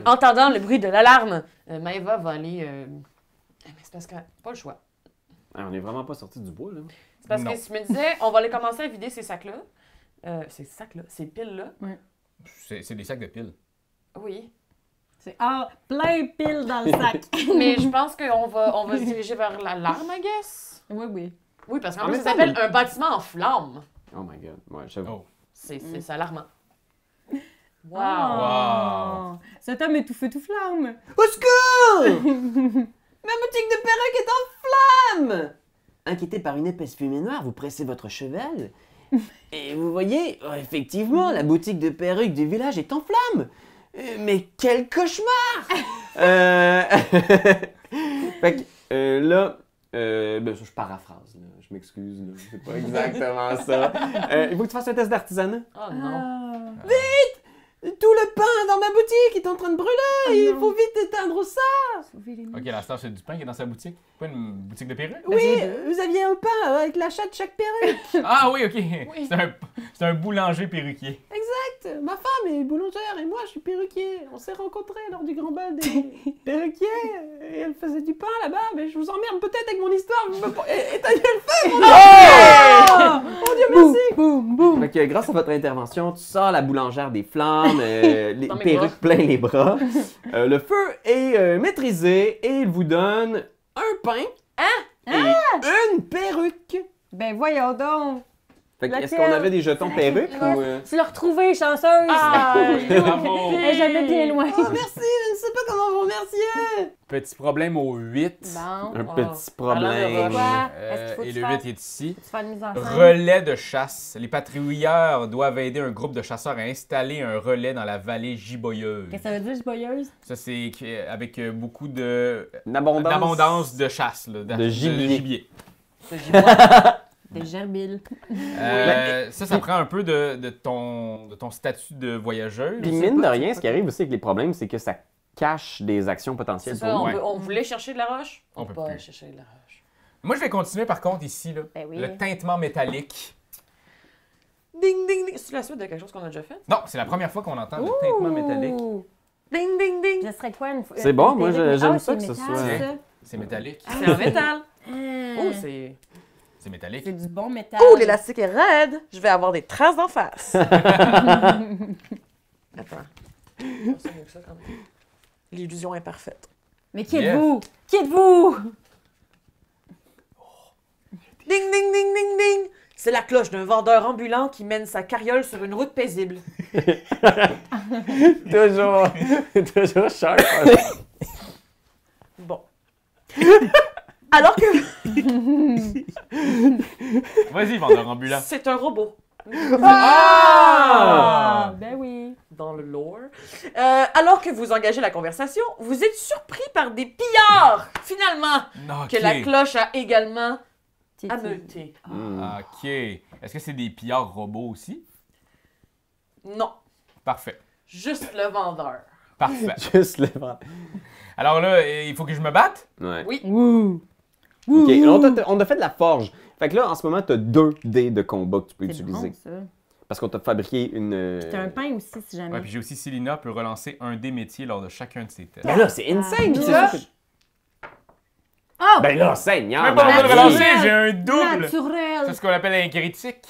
entendant le bruit de l'alarme, Maëva va aller... mais c'est parce que... Pas le choix.
Ah, on est vraiment pas sorti du bois, là.
C'est parce
Non.
que je me disais, on va aller commencer à vider ces sacs-là. Ces piles-là.
C'est des sacs de piles.
Oui.
C'est plein pile dans le sac.
Mais je pense qu'on va se diriger vers l'alarme, I guess.
Oui.
Oui, parce qu'en
En
plus,
même
ça
temps,
s'appelle un bâtiment en flammes.
Oh my god. Ouais, j'avoue.
Oh.
C'est alarmant. Wow!
Oh. Cet homme est tout feu, tout flamme.
Au secours! Ma boutique de perruques est en flammes! Inquiété par une épaisse fumée noire, vous pressez votre cheval. Et vous voyez, effectivement, la boutique de perruques du village est en flammes. Mais quel cauchemar! Fait que là, ben, je paraphrase, là. Je m'excuse, là. C'est pas exactement ça. Il faut que tu fasses un test d'artisanat.
Oh non!
Tout le pain dans ma boutique est en train de brûler! Il
non.
faut vite éteindre ça!
Ok, la star, c'est du pain qui est dans sa boutique. Pas une boutique de perruques?
Oui, vous aviez un pain avec l'achat de chaque perruque.
Ah oui, ok.
Oui.
C'est un boulanger perruquier.
Exact. Ma femme est boulangère et moi je suis perruquier. On s'est rencontrés lors du grand bal des perruquiers et elle faisait du pain là-bas. Mais je vous emmerde peut-être avec mon histoire. Éteignez le feu, mon Dieu! Mon Dieu, merci!
Boum, boum.
Fait que grâce à votre intervention, tu sors la boulangère des flammes, les
Dans mes
perruques plein les bras. Le feu est maîtrisé et il vous donne un pain et une perruque.
Ben voyons donc.
Fait que, est-ce
Laquelle?
qu'on avait des jetons perruques ou...
Tu l'as retrouvée, chanceuse.
Ah!
Bravo!
Elle est jamais bien loin.
Oh, merci, je ne sais pas comment vous remercier!
Petit problème au 8.
Bon.
Un
Oh.
petit problème.
Quoi? Est-ce qu'il faut
Et
que
le
tu
8
fasses-
est ici.
Tu fais une mise en scène?
Relais de chasse. Les patrouilleurs doivent aider un groupe de chasseurs à installer un relais dans la vallée giboyeuse.
Qu'est-ce que ça veut dire, giboyeuse?
Ça, c'est avec beaucoup de
D'abondance.
de chasse. Là,
De gibier.
Ce gibois.
Des gerbilles.
Ça prend un peu de ton statut de voyageuse.
Puis mine de rien, ce qui arrive aussi avec les problèmes, c'est que ça cache des actions potentielles
C'est
pour
ça,
nous.
Ouais.
on voulait chercher de la roche?
On peut
peut pas
plus.
aller chercher de la roche.
Moi, je vais continuer par contre ici. Là,
Ben oui.
le tintement métallique.
Ding, ding, ding. C'est la suite de quelque chose qu'on a déjà fait?
Non, c'est la première fois qu'on entend le tintement métallique.
Ouh!
Ding, ding, ding.
Je serais quoi une
C'est bon, moi,
perruque?
j'aime
Ah,
ça
c'est
que ce
métal,
soit-
ça.
C'est métallique.
C'est en métal.
Ah.
Oh, c'est...
C'est métallique.
C'est du bon métal.
Oh, l'élastique est raide. Je vais avoir des traces d'en face. Attends. Oh, c'est mieux que ça, quand même. L'illusion est parfaite.
Mais qui
Yes.
êtes-vous? Qui êtes-vous?
Ding, ding, ding, ding, ding. C'est la cloche d'un vendeur ambulant qui mène sa carriole sur une route paisible.
Toujours, toujours sharp.
Bon. Alors que
Vas-y, vendeur ambulant.
c'est un robot.
Ah! Ben oui.
Dans le lore. Alors que vous engagez la conversation, vous êtes surpris par des pillards, finalement,
Ok.
que la cloche a également
Titi.
ameuté.
Ok. Est-ce que c'est des pillards robots aussi?
Non,
Parfait.
juste le vendeur.
Parfait.
Juste le ventre.
Alors là, il faut que je me batte?
Ouais.
Oui.
Wouh!
Ok, là, on a fait de la forge. Fait que là, en ce moment, tu as 2 dés de combat que tu peux
C'est
utiliser.
bon, ça.
Parce qu'on t'a fabriqué une.
T'as un pain aussi, si jamais.
Ouais, puis j'ai aussi Célina peut relancer un dé métier lors de chacun de ses tests.
Ben là, c'est insane!
Ah,
c'est
là.
sûr que-
Oh!
Ben là, Seigneur!
Même pas besoin de
Marie.
relancer, j'ai un double!
Naturel!
C'est ce qu'on appelle un critique.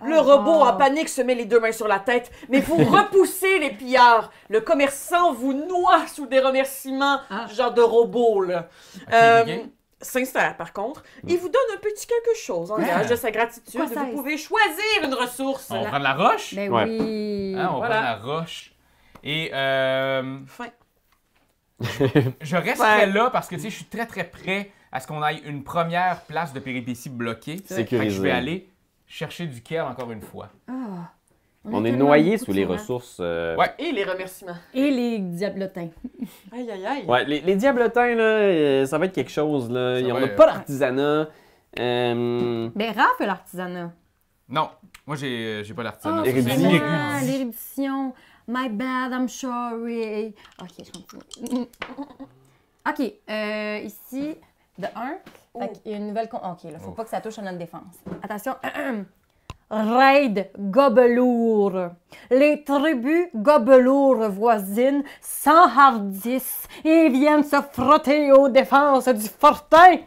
Le robot en panique se met les deux mains sur la tête, mais vous repoussez les pillards. Le commerçant vous noie sous des remerciements,
Ah.
genre de robot, là.
Ok.
Sincère, par contre, il vous donne un petit quelque chose en gage de sa gratitude.
Quoi ça
Vous
est?
pouvez choisir une ressource.
On prend de la roche?
Ben
Ouais.
oui.
Hein, on
Voilà.
prend de la roche. Et
Fin.
je resterai là parce que tu sais, je suis très très prêt à ce qu'on aille une première place de péripétie bloquée. Fait que
Sécurisé.
je vais aller chercher du care encore une fois.
Ah.
On est
tellement
noyé
beaucoup
sous
de
les
soins.
ressources.
Ouais.
Et les remerciements.
Et les diablotins.
Aïe, aïe, aïe.
Ouais, les diablotins, là, ça va être quelque chose. Là.
Ça
On
va,
n'a pas d'artisanat.
Ben, Raph fait l'artisanat.
Non, moi j'ai pas l'artisanat.
Oh,
Ça, c'est
Érudit.
vraiment,
érudit.
l'érudition. My bad, I'm sorry. Ok, je continue. Ok, ici, de 1. Fait qu'il y a une nouvelle... Ok, là, faut
Oh.
pas que ça touche à notre défense. Attention. Raid gobelour. Les tribus gobelours voisines s'enhardissent et viennent se frotter aux défenses du fortin.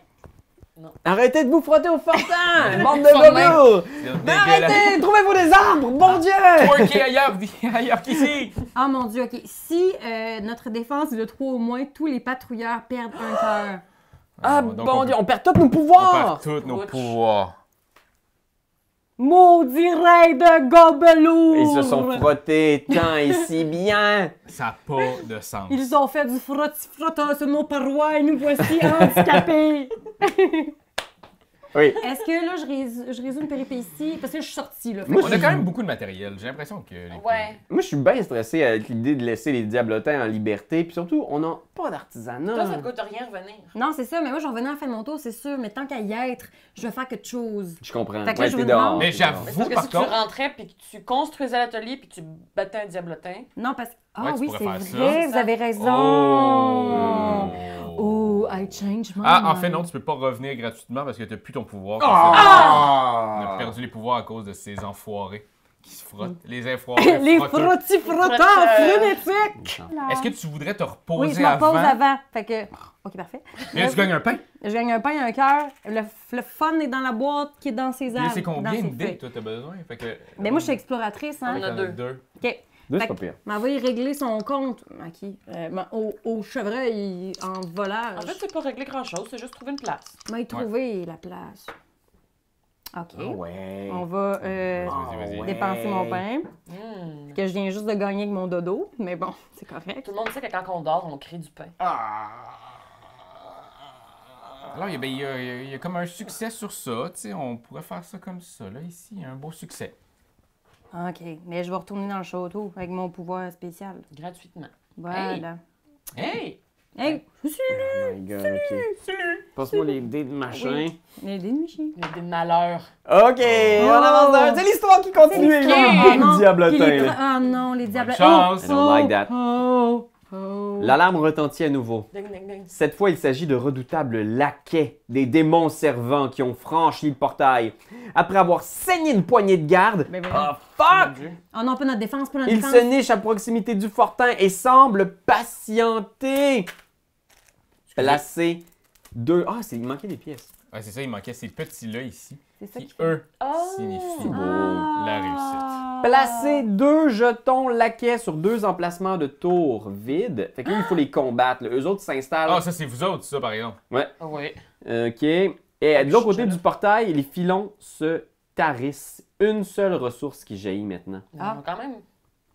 Arrêtez de vous frotter au fortin! Bande de
Fortin.
gobelots!
C'est
Mais
dégueulasse.
arrêtez! Trouvez-vous des arbres! Bon Dieu!
Twerker ailleurs qu'ici!
Ah mon Dieu, ok. Si notre défense est de 3 au moins, tous les patrouilleurs perdent un cœur.
Ah,
Donc,
bon
on
Dieu,
peut-
on perd tous nos
On
pouvoirs!
perd tous nos
Ouch.
pouvoirs.
Maudit raid gobelours!
Ils se sont frottés tant et si bien!
Ça n'a pas de sens.
Ils ont fait du frotti-frotta sur nos parois et nous voici handicapés!
Oui.
Est-ce que là, je résous une péripétie? Parce que je suis sortie, là.
Moi,
On a quand même beaucoup de matériel. J'ai l'impression que... les-
Ouais.
Moi, je suis bien stressé avec l'idée de laisser les diablotins en liberté. Puis surtout, on n'a pas d'artisanat.
Toi, ça te coûte rien revenir.
Non, c'est ça, mais moi, je revenais à la fin de mon tour, c'est sûr. Mais tant qu'à y être, je vais faire quelque chose.
Je comprends.
Fait que là, je
t'es
vous
dehors.
demande-
Mais
t'es
j'avoue-
dehors.
Mais c'est parce que
par
si tu
contre-
rentrais puis que tu construisais l'atelier puis que tu battais un diablotin.
Non, parce que... Ah
Ouais, tu
oui,
pourrais
c'est
faire ça.
vrai,
C'est
vous
ça.
avez raison!
Oh!
Oh, I changed my
Ah, en
mind.
fait, non, tu peux pas revenir gratuitement parce que t'as plus ton pouvoir.
Ah!
On a perdu les pouvoirs à cause de ces enfoirés qui se frottent. Les enfoirés
Les
frotteux.
frotti-frottants
Frotte-
frénétiques!
Est-ce que tu voudrais te
Oui,
reposer
je me repose
avant?
avant. Fait que... OK, parfait.
Et là, tu gagnes un pain.
Je gagne un pain et un cœur. Le fun est dans la boîte qui est dans ses
Puis là,
arbres.
c'est
dans
combien
ses
de dés
feuilles.
que toi t'as besoin? Fait que...
Mais moi, je suis exploratrice, hein?
On a
T'en as
deux.
OK.
Deux, c'est
Fait
pas
que,
pire.
m'en va y régler son compte à qui? Au chevreuil en volage.
En fait, c'est pas régler grand-chose, c'est juste trouver une place.
M'a y trouvé la place. OK.
Ah ouais.
On va
Vas-y, vas-y.
dépenser mon pain.
Hmm.
OK, que je viens juste de gagner avec mon dodo. Mais bon, c'est correct.
Tout le monde sait que quand on dort, on crée du pain.
Alors, il y a comme un succès sur ça. Tu sais, on pourrait faire ça comme ça. Là, ici, il y a un beau succès.
OK, mais je vais retourner dans le château avec mon pouvoir spécial.
Gratuitement.
Voilà.
Hey!
Hey, je suis
Oh my god, ok. Passe-moi les dés de machin.
les demi-chi.
Il y a des malheurs.
Ok, on avance d'un. C'est l'histoire qui continue,
C'est
les
non,
diablotins.
puis les
là.
gra- Ah non, les diables.
chance.
I don't like that.
Oh.
L'alarme retentit à nouveau.
Ding, ding, ding.
Cette fois, il s'agit de redoutables laquais, des démons servants qui ont franchi le portail. Après avoir saigné une poignée de garde,
Ben
oh
voilà.
fuck!
Oh non, pas notre défense, pas notre
Il
défense.
se niche à proximité du fortin et semble patienter. Placer deux. Ah, il manquait des pièces.
Ouais, c'est ça, il manquait ces petits-là ici.
C'est ça
Qui,
qui
eux,
Ah!
signifient
Ah.
la réussite.
Placer deux jetons laquais sur deux emplacements de tours vides. Fait que là, il faut les combattre. Là. Eux autres s'installent.
Ah, ça, c'est vous autres, ça, par exemple.
Ouais.
Ah oui.
OK. Et de l'autre côté du portail, les filons se tarissent. Une seule ressource qui jaillit maintenant.
Ah. Quand même,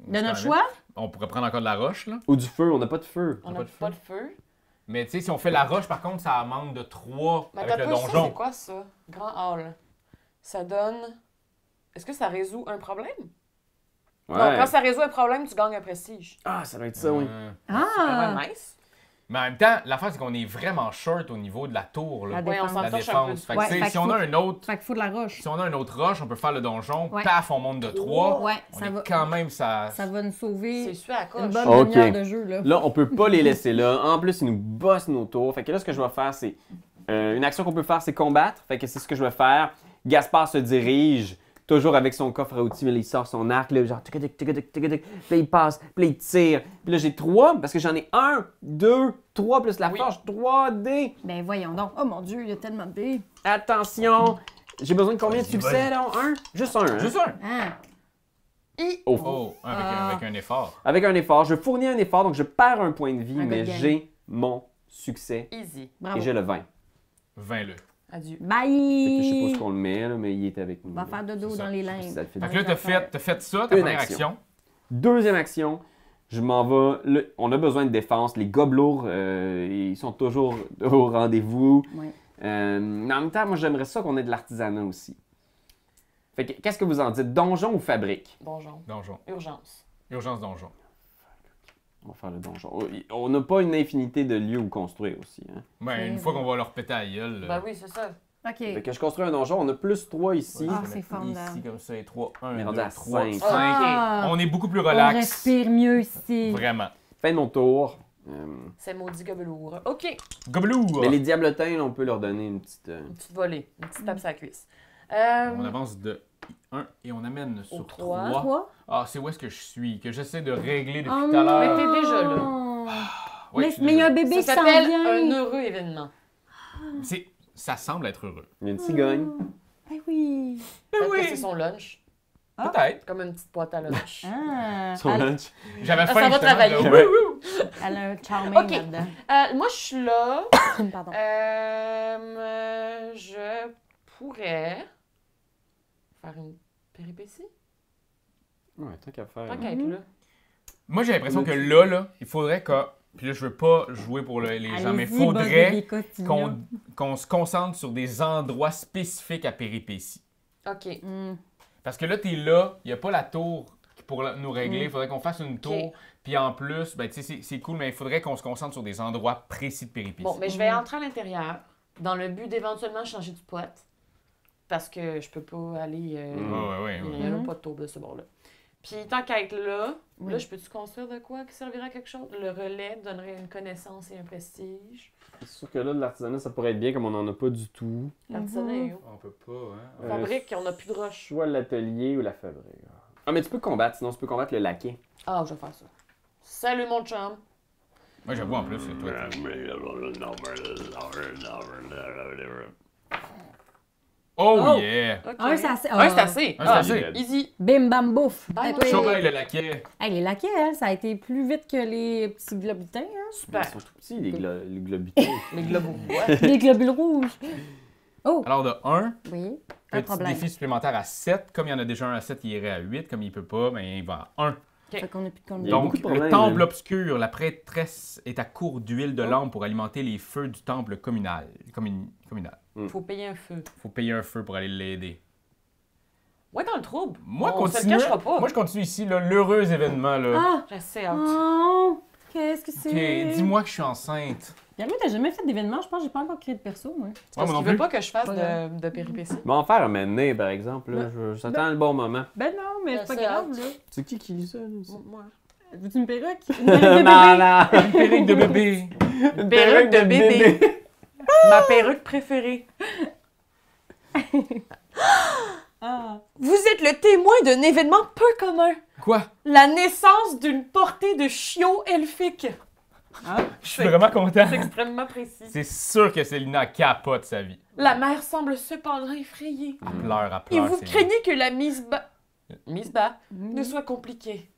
De notre choix?
On pourrait prendre encore de la roche, là.
Ou du feu, on n'a pas de feu.
on
pas
n'a
de feu.
pas de feu.
Mais tu sais, si on fait la roche, par contre, ça manque de 3
Mais
avec
t'as
le
pas ça,
donjon.
c'est quoi ça? Grand hall. Ça donne... Est-ce que ça résout un problème?
Ouais.
Non, quand ça résout un problème, tu gagnes un prestige.
Ah, ça doit être ça, oui.
C'est quand
Ah!
même nice.
Mais en même temps, l'affaire, c'est qu'on est vraiment short au niveau de la tour, là.
La
Ouais, on
défense.
s'en
La
torche un peu.
défense. Fait que,
Ouais,
tu sais,
fait
si
qu'il
on a
faut-
un autre...
Fait qu'il faut de la roche.
Si on a un autre roche, on peut faire le donjon,
Ouais.
paf, on monte de 3.
Ouais,
On
ça
est
va.
quand même ça.
Ça va nous sauver
C'est sûr à
une
coche.
bonne
Ok.
demi-heure de jeu, là.
Là, on peut pas les laisser là. En plus, ils nous bossent nos tours. Fait que là, ce que je vais faire, c'est... une action qu'on peut faire, c'est combattre. Fait que c'est ce que je vais faire. Gaspard se dirige, toujours avec son coffre à outils, mais il sort son arc, là, genre... tic, tic, tic, tic, tic, tic. Puis là, il passe, puis là, il tire. Puis là, j'ai 3, parce que j'en ai 1, 2, 3, plus la
Oui.
forge, 3 dés.
Ben voyons donc. Oh mon Dieu, il y a tellement de dés.
Attention! J'ai besoin de combien de
Vas-y,
succès, là? 1? Juste un, hein?
Juste un.
Ah!
Oh.
Oh, avec un effort.
Avec un effort. Je fournis un effort, donc je perds un point de vie,
Un
mais
good game.
j'ai mon succès.
Easy.
Bravo.
Et j'ai le 20.
20-le.
Adieu.
Fait que je sais pas
Bye!
ce qu'on le met, là, mais il était avec nous.
On va faire dodo
C'est ça.
dans les
Si
limbes.
ça te fait
Fait
du-
que là, t'as fait ça, ta
Une
première
action.
action.
Deuxième action, je m'en vais. On a besoin de défense. Les gobelours, ils sont toujours au rendez-vous.
Ouais.
Mais en même temps, moi, j'aimerais ça qu'on ait de l'artisanat aussi. Fait que, qu'est-ce que vous en dites? Donjon ou fabrique?
Donjon.
Donjon.
Urgence.
Urgence donjon.
On va faire le donjon. On n'a pas une infinité de lieux où construire aussi. Hein?
Ben, une fois qu'on va leur péter à la gueule.
Ben oui, c'est ça.
OK.
Fait que je construis un donjon, on a plus 3 ici.
Ah,
je vais
c'est
mettre
formidable.
Ici, comme ça, et 3,
On
1,
est rendu
2,
à
3,
cinq.
5.
Ah!
On est beaucoup plus
On
relax.
respire mieux ici.
Vraiment.
Fin de mon tour.
C'est maudit gobelour. OK.
Gobelou!
Mais les diablotins, là, on peut leur donner une petite...
Une petite volée. Une petite tape sur la cuisse.
On avance de 1 et on amène sur
trois.
3.
Quoi?
Ah, c'est où est-ce que je suis? Que j'essaie de régler depuis
Oh
tout à
non!
l'heure.
Mais t'es déjà là.
Ouais,
mais
je suis
mais il y a un
désolé.
bébé
Ça
qui s'en
s'appelle
vient.
un heureux événement.
Ça semble être heureux.
Il y a une cigogne.
Ben oui.
Peut-être que c'est son lunch.
Ah.
Peut-être.
Comme une petite boîte à lunch.
Ah,
Son
elle,
lunch.
J'avais
ça
faim.
va
justement,
travailler.
là.
Ouais.
elle a un charming
Ok.
là-dedans.
Moi, je suis là.
Pardon.
Je pourrais faire une péripétie.
Ouais, tant qu'à faire.
Tant qu'à être là.
Moi, j'ai l'impression que là, il faudrait que. Puis là, je veux pas jouer pour les gens, mais il
Allez-y,
faudrait
Bobby Cotillon.
qu'on se concentre sur des endroits spécifiques à péripéties.
OK.
Hmm.
Parce que là, t'es là, il n'y a pas la tour pour nous régler. Il faudrait qu'on fasse une tour. Puis en plus, ben, tu sais, c'est cool, mais il faudrait qu'on se concentre sur des endroits précis de péripéties.
Bon, mais je vais entrer à l'intérieur dans le but d'éventuellement changer de spot. Parce que je peux pas aller.
Ouais.
Il n'y en a pas de tour de ce bord-là. Puis tant qu'à être là,
Oui.
là, je peux-tu construire de quoi qui servirait à quelque chose? Le relais donnerait une connaissance et un prestige.
C'est sûr que là, de l'artisanat, ça pourrait être bien comme on n'en a pas du tout.
L'artisanat est où?
On peut pas, hein.
Fabrique, on n'a plus de roche.
Soit l'atelier ou la fabrique. Ah, mais tu peux combattre, sinon tu peux combattre le laquais.
Ah, je vais faire ça. Salut mon chum!
Moi, j'avoue, en plus, c'est toi. Oh,
Oh.
yeah!
OK.
Un, c'est assez.
Un, c'est assez.
Un, c'est assez.
Easy.
Bim, bam, bouf.
Bye,
Peut-être,
mon
oui.
Chauvin, le laquais.
Hey, les laquais, hein, ça a été plus vite que les petits globutins. Hein?
Ils
Super.
sont tout petits, les globutins.
Les globes
Les globules rouges. Oh,
Alors, de 1,
oui, un
petit
problème.
défi supplémentaire à 7. Comme il y en a déjà un à 7, il irait à 8. Comme il peut pas, ben, il va à 1.
Fait qu'on a plus de
Il y a beaucoup
Donc,
de problèmes,
le temple
hein.
obscur, la prêtresse est à court d'huile de lampe pour alimenter les feux du temple communal.
Faut payer un feu.
Faut payer un feu pour aller l'aider.
Ouais, dans le trouble.
Moi,
on se le
continue.
cachera pas.
Moi, je continue ici, là, l'heureux événement. Là.
Ah!
J'ai assez hâte.
Oh! Qu'est-ce que
Ok,
c'est?
dis-moi que je suis enceinte.
Pierre-Louis, t'as jamais fait d'événement? Je pense que j'ai pas encore créé de perso, moi.
Parce
moi non
qu'il veut
plus.
pas que je fasse
Pas grave.
de péripéties.
Bon, on va faire un mener, par exemple. Là. J'attends le bon moment.
Ben non, mais c'est pas
C'est
grave,
hâte.
là.
C'est qui lit ça? Là,
Moi.
Veux-tu une perruque? Une
non,
perruque de bébé?
non!
Une perruque de bébé.
Une
Perruque de bébé. Ma perruque préférée.
Ah.
Vous êtes le témoin d'un événement peu commun.
Quoi?
La naissance d'une portée de chiots elfiques.
Je suis vraiment content.
C'est extrêmement précis.
C'est sûr que Célina capote sa vie.
La mère semble cependant effrayée.
Elle pleure, elle
Et
pleure.
vous
c'est-
craignez que la mise bas ne soit compliquée.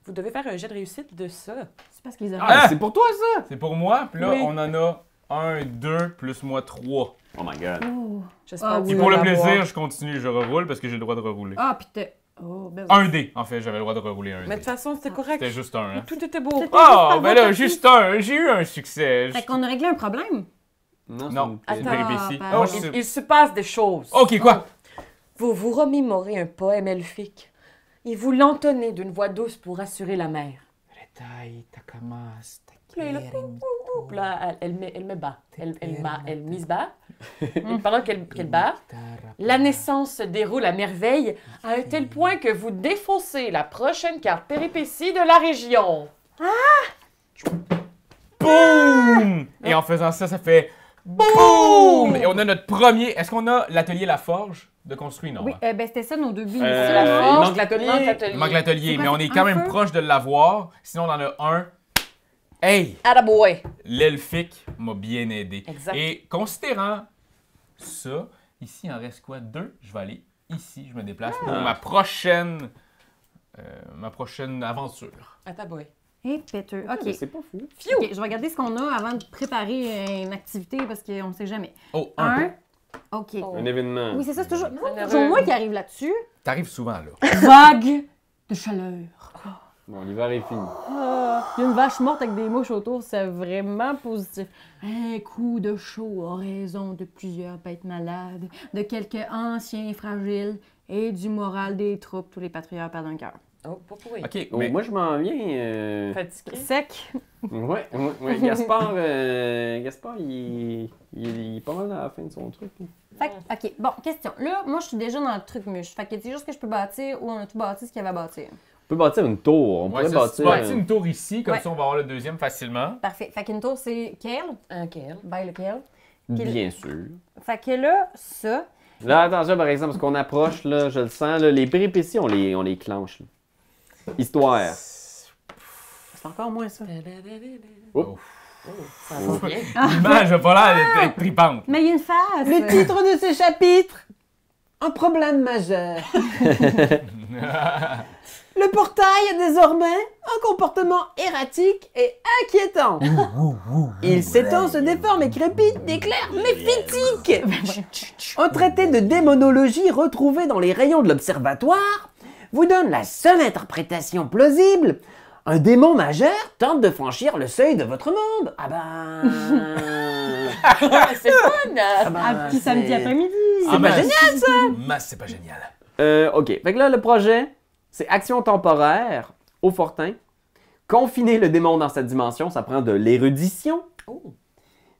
Vous devez faire un jet de réussite de ça.
C'est parce qu'ils ont...
Ah, c'est pour toi, ça?
C'est pour moi, puis là,
Oui.
on en a 1, 2, plus moi 3.
Oh my God.
Oh.
J'espère
Ah
que
Puis
oui.
vous
pour le
allez
plaisir,
avoir.
je continue, je reroule parce que j'ai le droit de rerouler.
Ah, pis t'es... Oh, ben...
Un dé, en fait, j'avais le droit de rerouler un
Mais de
dé.
toute façon, c'était correct.
C'était juste un, hein.
Tout était beau.
C'était-
Oh, ben là, juste un, j'ai eu un succès.
Fait qu'on a réglé un problème.
Non, c'est une
Attends,
péripétie.
pardon.
Moi,
Il se passe des choses.
Ok, quoi?
Vous vous remémorez un poème elfique et vous l'entonnez d'une voix douce pour rassurer la mère. Puis là, elle me bat. Elle mise bas. Et pendant qu'elle bat, la naissance se déroule à merveille à un tel point que vous défaussez la prochaine carte péripétie de la région.
Boum! Et en faisant ça, ça fait boum! Et on a notre premier. Est-ce qu'on a l'atelier La Forge de construire? Non.
Oui,
hein?
ben c'était ça nos deux buts.
il
initialement.
manque l'atelier.
Il manque l'atelier,
C'est quoi,
mais on
c'est
est quand
un
même
feu?
proche de l'avoir. Sinon, on en a un. Hey!
Attaboy.
L'elfique m'a bien aidé.
Exact.
Et considérant ça, ici, il en reste quoi? 2. Je vais aller ici, je me déplace pour ma prochaine aventure.
Attaboy.
Et Peter. OK.
C'est pas fou.
OK, je vais regarder ce qu'on a avant de préparer une activité parce qu'on ne sait jamais.
Oh,
Un. OK.
Oh.
Un événement.
Oui, c'est ça, c'est toujours,
heureux.
toujours moi qui arrive là-dessus.
T'arrives souvent, là.
Vague de chaleur.
Bon, l'hiver est fini.
Il y a une vache morte avec des mouches autour, c'est vraiment positif. Un coup de chaud a raison de plusieurs bêtes malades, de quelques anciens fragiles et du moral des troupes. Tous les patrouilleurs perdent un cœur.
Oh, pas pourri.
OK,
Oh,
mais
moi, je m'en viens.
Fatigué.
Sec.
Ouais. Gaspard, il est pas mal à la fin de son truc. Hein.
Fait que, OK, bon, question. Là, moi, je suis déjà dans le truc mûche. Fait que c'est juste que je peux bâtir ou on a tout bâti ce qu'il y avait à bâtir.
On peut bâtir une tour. On
ouais,
pourrait
ça, tu
bâtir.
bâtis une tour ici, comme
Ouais.
ça on va avoir le deuxième facilement.
Parfait. Fait qu'une tour, c'est quelle?
Ok.
Ben, lequel?
Bien sûr.
Fait que là, ça...
Là, attention, par exemple, parce qu'on approche, là, je le sens, là, les péripéties, on les clenche. Là. Histoire. C'est encore moins ça.
Oh.
Ça va bien.
L'image a pas l'air d'être tripante.
Mais il y a une face!
Le titre de ce chapitre, un problème majeur. Le portail a désormais un comportement erratique et inquiétant. Il s'étend, se déforme et crépite d'éclairs méphitiques. Un traité de démonologie retrouvé dans les rayons de l'observatoire vous donne la seule interprétation plausible. Un démon majeur tente de franchir le seuil de votre monde. Ah ben...
C'est fun!
Ah, puis samedi
c'est-
après-midi!
Ah, ben,
génial, ça!
Mais c'est pas génial.
OK. Fait que là, le projet, c'est action temporaire au fortin. Confiner le démon dans cette dimension, ça prend de l'érudition.
Oh.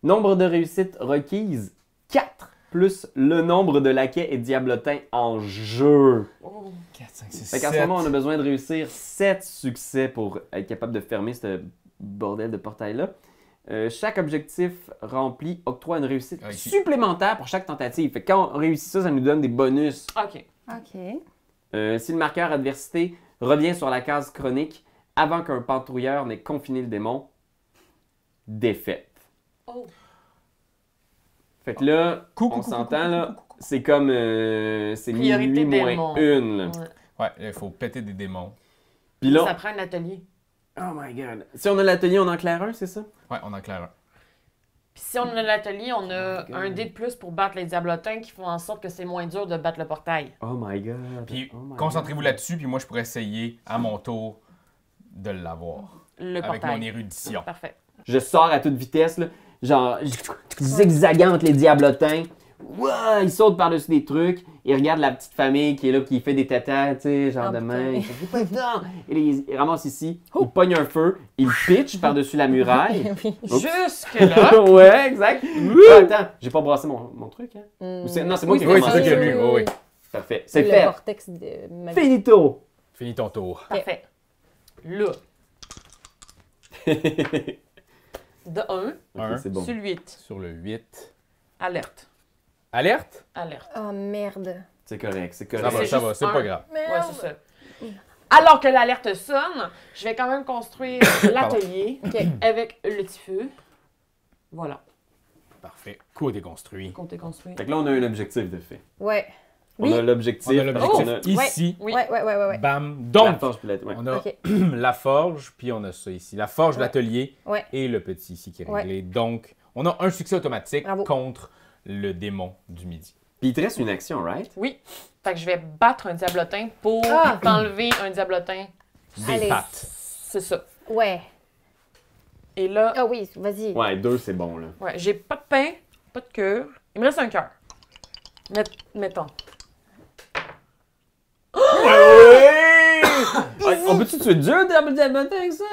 Nombre de réussites requises, 4, plus le nombre de laquais et diablotins en jeu.
Oh.
4, 5, 6,
Fait qu'en ce moment, on a besoin de réussir 7 succès pour être capable de fermer ce bordel de portail-là. Chaque objectif rempli octroie une réussite
Ah, ici.
supplémentaire pour chaque tentative. Fait que quand on réussit ça, ça nous donne des bonus.
Ok.
OK.
Si le marqueur adversité revient sur la case chronique avant qu'un patrouilleur n'ait confiné le démon, défaite.
Oh.
Fait que là,
Coucou,
on
coucou,
s'entend,
coucou,
là,
coucou, coucou.
c'est comme c'est
Priorité
minuit
démon.
moins une. Là.
Ouais.
Ouais, il faut péter des démons.
Puis là,
Ça prend un atelier.
oh my god. Si on a l'atelier, on en claire un, c'est ça?
Ouais, on en claire un.
Puis si on a l'atelier, on a un dé de plus pour battre les diablotins qui font en sorte que c'est moins dur de battre le portail.
Oh my god.
Puis
Oh my
concentrez-vous
God.
là-dessus, puis moi, je pourrais essayer à mon tour de l'avoir.
Le
Avec
portail.
mon érudition.
Parfait.
Je sors à toute vitesse, là, genre, zigzagant entre les diablotins. Ouah, il saute par-dessus des trucs. Il regarde la petite famille qui est là, qui fait des tatas, tu sais, genre
Oh,
de
putain.
main. Il fait pas de temps. Il ramasse ici, il pogne un feu, il pitch par-dessus la muraille.
Jusque-là.
Ouais, exact. Ah, attends, j'ai pas brassé mon truc, hein? Ou non, c'est moi qui ai
Oui, c'est
commencé.
ça qu'il y a lui. Oui, oui.
Parfait, c'est
le
fait.
vortex de magie.
Finito.
Finis ton tour.
Parfait. Là, de 1
Un.
C'est bon.
sur 8.
Sur le 8.
Alerte.
Alerte?
Alerte.
Oh merde.
C'est correct, c'est
Ça
correct.
va,
C'est
ça
juste
va, c'est
un.
pas grave.
Ouais, c'est ça. Alors que l'alerte sonne, je vais quand même construire l'atelier
OK.
avec le petit feu. Voilà.
Parfait. Coup déconstruit.
Comptez construire.
Fait que là, on a un objectif de fait.
Ouais.
On
Oui.
a l'objectif.
On a l'objectif
parce qu'on
ici.
Oui.
Ouais.
Bam.
a
Donc,
la forge puis la- ouais.
on a
OK.
la forge, puis on a ça ici. La forge de
Ouais.
l'atelier
Ouais.
et le petit ici qui est
Ouais.
réglé. Donc, on a un succès automatique
Bravo.
contre le démon du midi.
Puis il te reste une action, right?
Oui. Fait que je vais battre un diablotin pour
Ah!
t'enlever un diablotin.
Des
Allez.
pattes.
C'est ça.
Ouais.
Et là,
Ah oui, vas-y.
Ouais, 2, c'est bon, là.
ouais, j'ai pas de pain, pas de cœur. Il me reste un cœur. Mettons.
On peut-tu tuer Dieu diablotin avec ça?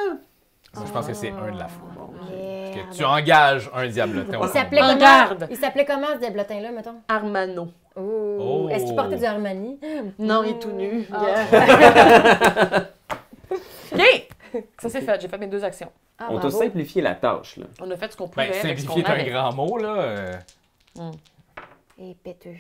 Ça, je pense que c'est un de la fois.
Merde.
Que tu engages un diablotin au
Il s'appelait
En
comment?
garde.
Il s'appelait comment ce diablotin-là, mettons?
Armano.
Oh.
Oh.
Est-ce qu'il portait du Armani?
Non, il est tout nu.
Ah.
OK! Ça c'est fait, j'ai fait mes 2 actions.
Ah,
On t'a
bravo.
simplifié la tâche, là.
On a fait ce qu'on pouvait
Ben,
avec ce
simplifier
qu'on
est un
avait.
grand mot, là.
Et péteux.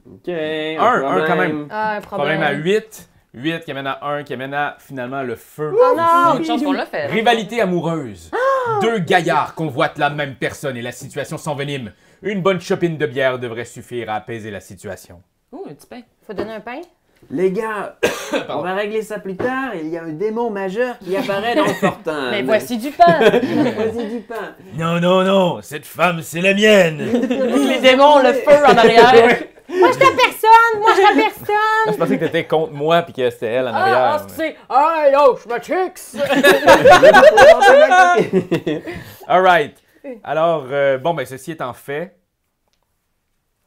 OK.
Un quand même.
Ah, un
Problème à 8. 8 qui amène à 1, qui amène à finalement le feu.
Oh non!
Une chance qu'on l'a fait.
Rivalité amoureuse. 2 gaillards convoitent la même personne et la situation s'envenime. Une bonne chopine de bière devrait suffire à apaiser la situation.
Ouh, un petit pain.
Faut donner un pain?
Les gars, on va régler ça plus tard. Il y a un démon majeur qui apparaît dans le fortin.
Mais voici du pain!
Voici du pain.
Non, non, non, cette femme, c'est la mienne.
Les démons, le feu en arrière.
Moi, je personne! Moi, je personne!
Je pensais que t'étais contre moi puis que c'était elle en
Ah,
arrière.
c'est hey, oh, je me chicks!
All right. Alors, bon, ben, ceci étant fait,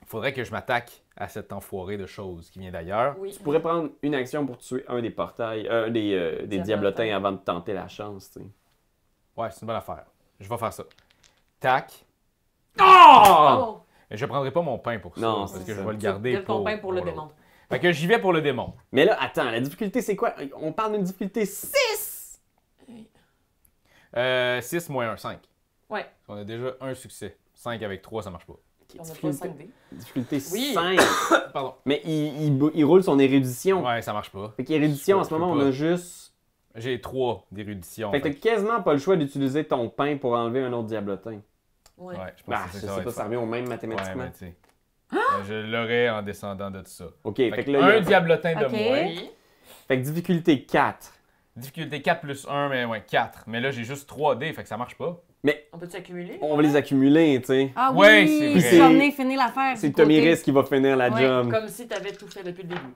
il faudrait que je m'attaque à cet enfoiré de choses qui vient d'ailleurs.
Oui.
Tu pourrais prendre une action pour tuer un des portails, des diablotins avant de tenter la chance, tu sais.
Ouais, c'est une bonne affaire. Je vais faire ça. Tac. Ah!
Oh!
Mais je prendrai pas mon pain pour ça,
Non,
parce
c'est
que je
ça.
vais le garder
Donne ton pain pour le
l'autre.
démon.
Fait que j'y vais pour le démon.
Mais là, attends, la difficulté, c'est quoi? On parle d'une difficulté 6!
6 moins 1, 5.
Ouais.
On a déjà un succès. 5 avec 3, ça marche pas.
On a pas 5D.
Difficulté
Oui.
5.
Pardon.
Mais il roule son érudition.
Ouais, ça marche pas.
Fait qu'érudition, en
Je
ce
peux
moment,
pas.
on a juste...
J'ai 3 d'érudition.
Fait que t'as quasiment pas le choix d'utiliser ton pain pour enlever un autre diablotin.
Ouais.
Ouais, je pense
Ah,
que
je
c'est
sais
ça. va
pas,
être
ça
fort.
revient au même
Ouais,
mathématiquement.
mais tu sais. Je l'aurais en descendant de ça.
OK,
Fait
fait
que
que là, il y a-
un diablotin de
Ok.
moins.
Oui.
Fait que difficulté 4.
Difficulté 4 plus 1, mais ouais, 4. Mais là, j'ai juste 3D, fait que ça marche pas.
On peut-tu accumuler?
On va les accumuler, tu sais.
Ah
Ouais,
oui!
c'est
vrai.
Je vais venir finir l'affaire.
C'est
du côté.
Tommy Riss qui va finir la
Ouais,
job.
Comme si t'avais tout fait depuis le début.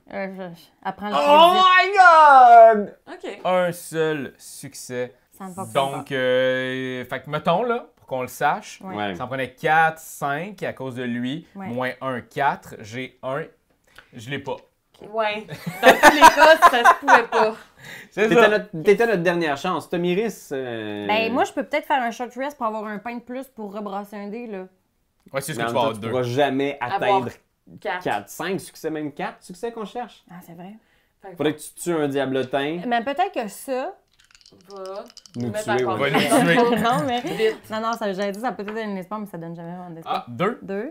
Apprends le
Oh
crédit.
my god!
OK.
Un seul succès.
Ça ne fonctionne
Donc, fait que mettons là, pour qu'on le sache,
Ouais.
Ouais.
ça en prenait 4, 5 à cause de lui,
Ouais.
moins 1, 4. J'ai 1. Je l'ai pas.
Ouais. Dans tous les cas, ça se pouvait pas.
C'est
T'étais notre dernière chance. Tommy Riss...
Ben, moi, je peux peut-être faire un short rest pour avoir un pain de plus pour rebrasser un dé, là.
Ouais, c'est ce
Mais
que
en
tu vas
même temps,
avoir
tu
2.
pourras jamais
Avoir
atteindre
4.
4. 5 succès, même 4 succès qu'on cherche.
Ah, c'est vrai.
Faudrait que tu tues un diablotin.
Mais peut-être que ça.
Va
Nous
mettre
tuer,
encore
ouais.
Va nous tuer.
non, mais.
Vite.
Non, ça, j'allais dire, ça peut être un espoir, mais ça donne jamais vraiment d'espoir.
Ah, 2.
2.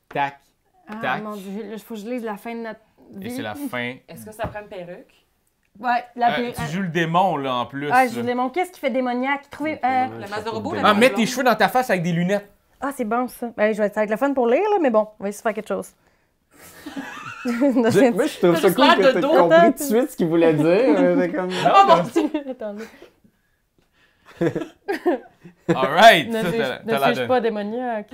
Tac.
Ah,
Tac.
mon Dieu, il faut que je lise la fin de notre vie.
Et c'est la fin.
Est-ce que ça prend une perruque?
Ouais, la
Tu joues le démon, là, en plus.
Ah, je voulais mon qu'est-ce qui fait démoniaque? Trouvez.
Le masque de robot,
Ah, mets tes cheveux dans ta face avec des lunettes.
Ah, c'est bon ça. Ben, je vais être avec le fun pour lire, là, mais bon, on va essayer de faire quelque chose.
Moi, je trouve
T'as
ça
juste
cool
l'air
que
de
t'aies
dos.
compris
Attends.
tout de suite ce qu'il voulait dire. J'étais comme...
Non, non.
Attendez.
Alright!
Ne
Ça,
suis-
t'as
ne
l'air
suis-je
de...
pas démoniaque?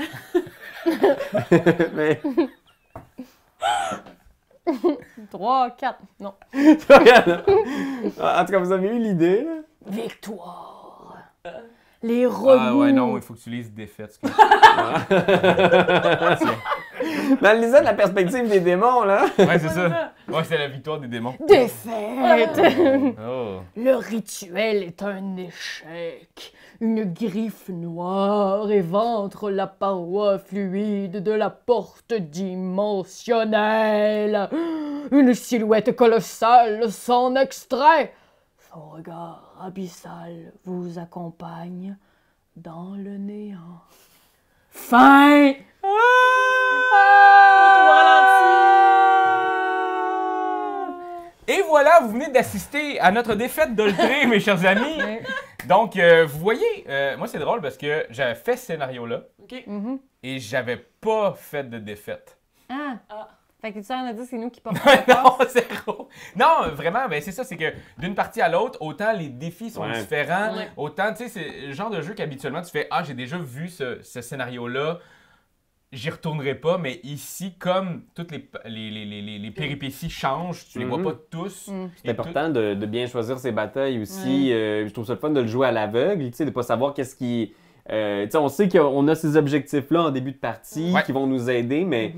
Mais
3, 4, non.
regarde. En tout cas, vous avez eu l'idée, là.
Victoire! Les remous!
Ah ouais, non, il faut que tu lises défaite.
Mais elle lisait de la perspective des démons, là.
Ouais, c'est ça. Ouais, c'est la victoire des démons.
Défaite!
Oh.
Le rituel est un échec. Une griffe noire éventre la paroi fluide de la porte dimensionnelle. Une silhouette colossale s'en extrait. Son regard abyssal vous accompagne dans le néant. Fin!
Et voilà, vous venez d'assister à notre défaite d'Oltré, mes chers amis. Donc, vous voyez, moi c'est drôle parce que j'avais fait ce scénario-là
OK.
et j'avais pas fait de défaite.
Ah!
Ah.
Fait que tu sers de dire c'est nous qui portons
Non, zéro. Non, vraiment, ben c'est ça, c'est que d'une partie à l'autre, autant les défis sont
Ouais.
différents,
Ouais.
autant, tu sais, c'est le genre de jeu qu'habituellement tu fais « Ah, j'ai déjà vu ce scénario-là, j'y retournerai pas », mais ici, comme toutes les péripéties changent, tu les vois pas tous.
C'est important de bien choisir ses batailles aussi. Je trouve ça le fun de le jouer à l'aveugle, tu sais, de pas savoir qu'est-ce qui... tu sais, on sait qu'on a ces objectifs-là en début de partie
Ouais.
qui vont nous aider, mais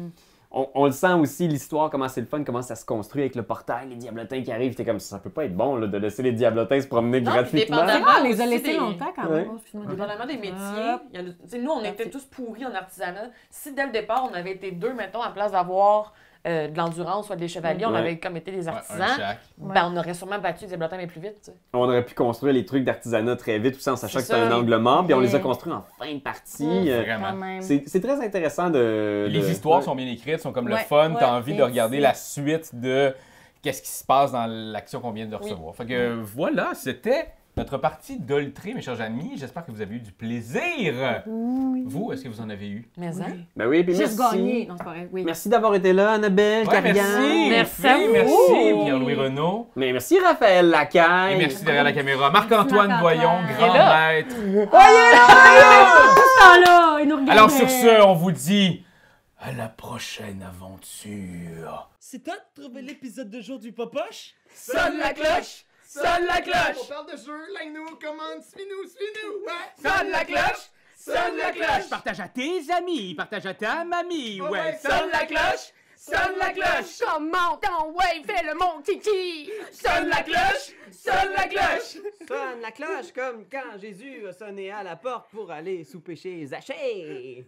on le sent aussi, l'histoire, comment c'est le fun, comment ça se construit avec le portail, les diablotins qui arrivent. T'es comme, ça peut pas être bon là, de laisser les diablotins se promener
Non,
gratuitement.
puis dépendamment-
Ah, on les a
aussi
laissés
des-
longtemps quand
Ouais.
même. Oh, excuse-moi.
Dépendamment des métiers,
Hop.
il y en a- tu sais, nous, on était tous pourris en artisanat. Si dès le départ, on avait été deux, mettons, à place d'avoir de l'endurance ou des chevaliers, on
Ouais.
avait comme été des
Ouais,
artisans,
un chaque.
ben, on aurait sûrement battu les diablotins mais plus vite. Tu sais.
On aurait pu construire les trucs d'artisanat très vite, tout ça en sachant que
C'est
c'était un
ça.
angle mort, puis on les a
Ouais.
construits en fin de partie.
Vraiment.
Quand même.
C'est très intéressant de...
Les histoires sont bien écrites, sont comme le
Ouais,
fun, t'as
ouais,
envie de
c'est-
regarder la suite de qu'est-ce qui se passe dans l'action qu'on vient de recevoir. Fait que voilà, c'était notre partie d'Oltré, mes chers amis. J'espère que vous avez eu du plaisir.
Oui.
Vous, est-ce que vous en avez eu?
Mais hein?
Ben oui, puis
Juste
merci.
gagné. Non, c'est pas vrai. Oui.
Merci d'avoir été là, Annabelle,
Ouais,
Karian.
merci!
Merci à vous.
Merci, Pierre-Louis Renaud.
Mais merci Raphaël Lacaille.
Et merci derrière la caméra. Marc-Antoine
Marc-Antoine.
Doyon, grand
Et là.
maître.
Tout ce temps-là, il nous regardait.
Alors sur ce, on vous dit à la prochaine aventure.
C'est toi de trouver l'épisode de jour du Popoche?
Sonne la cloche! Sonne la cloche!
On parle de jeu, like-nous, commande, suis-nous, ouais!
Sonne la cloche! Sonne la cloche!
Partage à tes amis, partage à ta mamie,
ouais,
Sonne la cloche! Sonne la cloche!
Comment ton ouais, fais le mon titi.
Sonne la cloche! Sonne la cloche!
Sonne la cloche comme quand Jésus a sonné à la porte pour aller souper chez Zachée.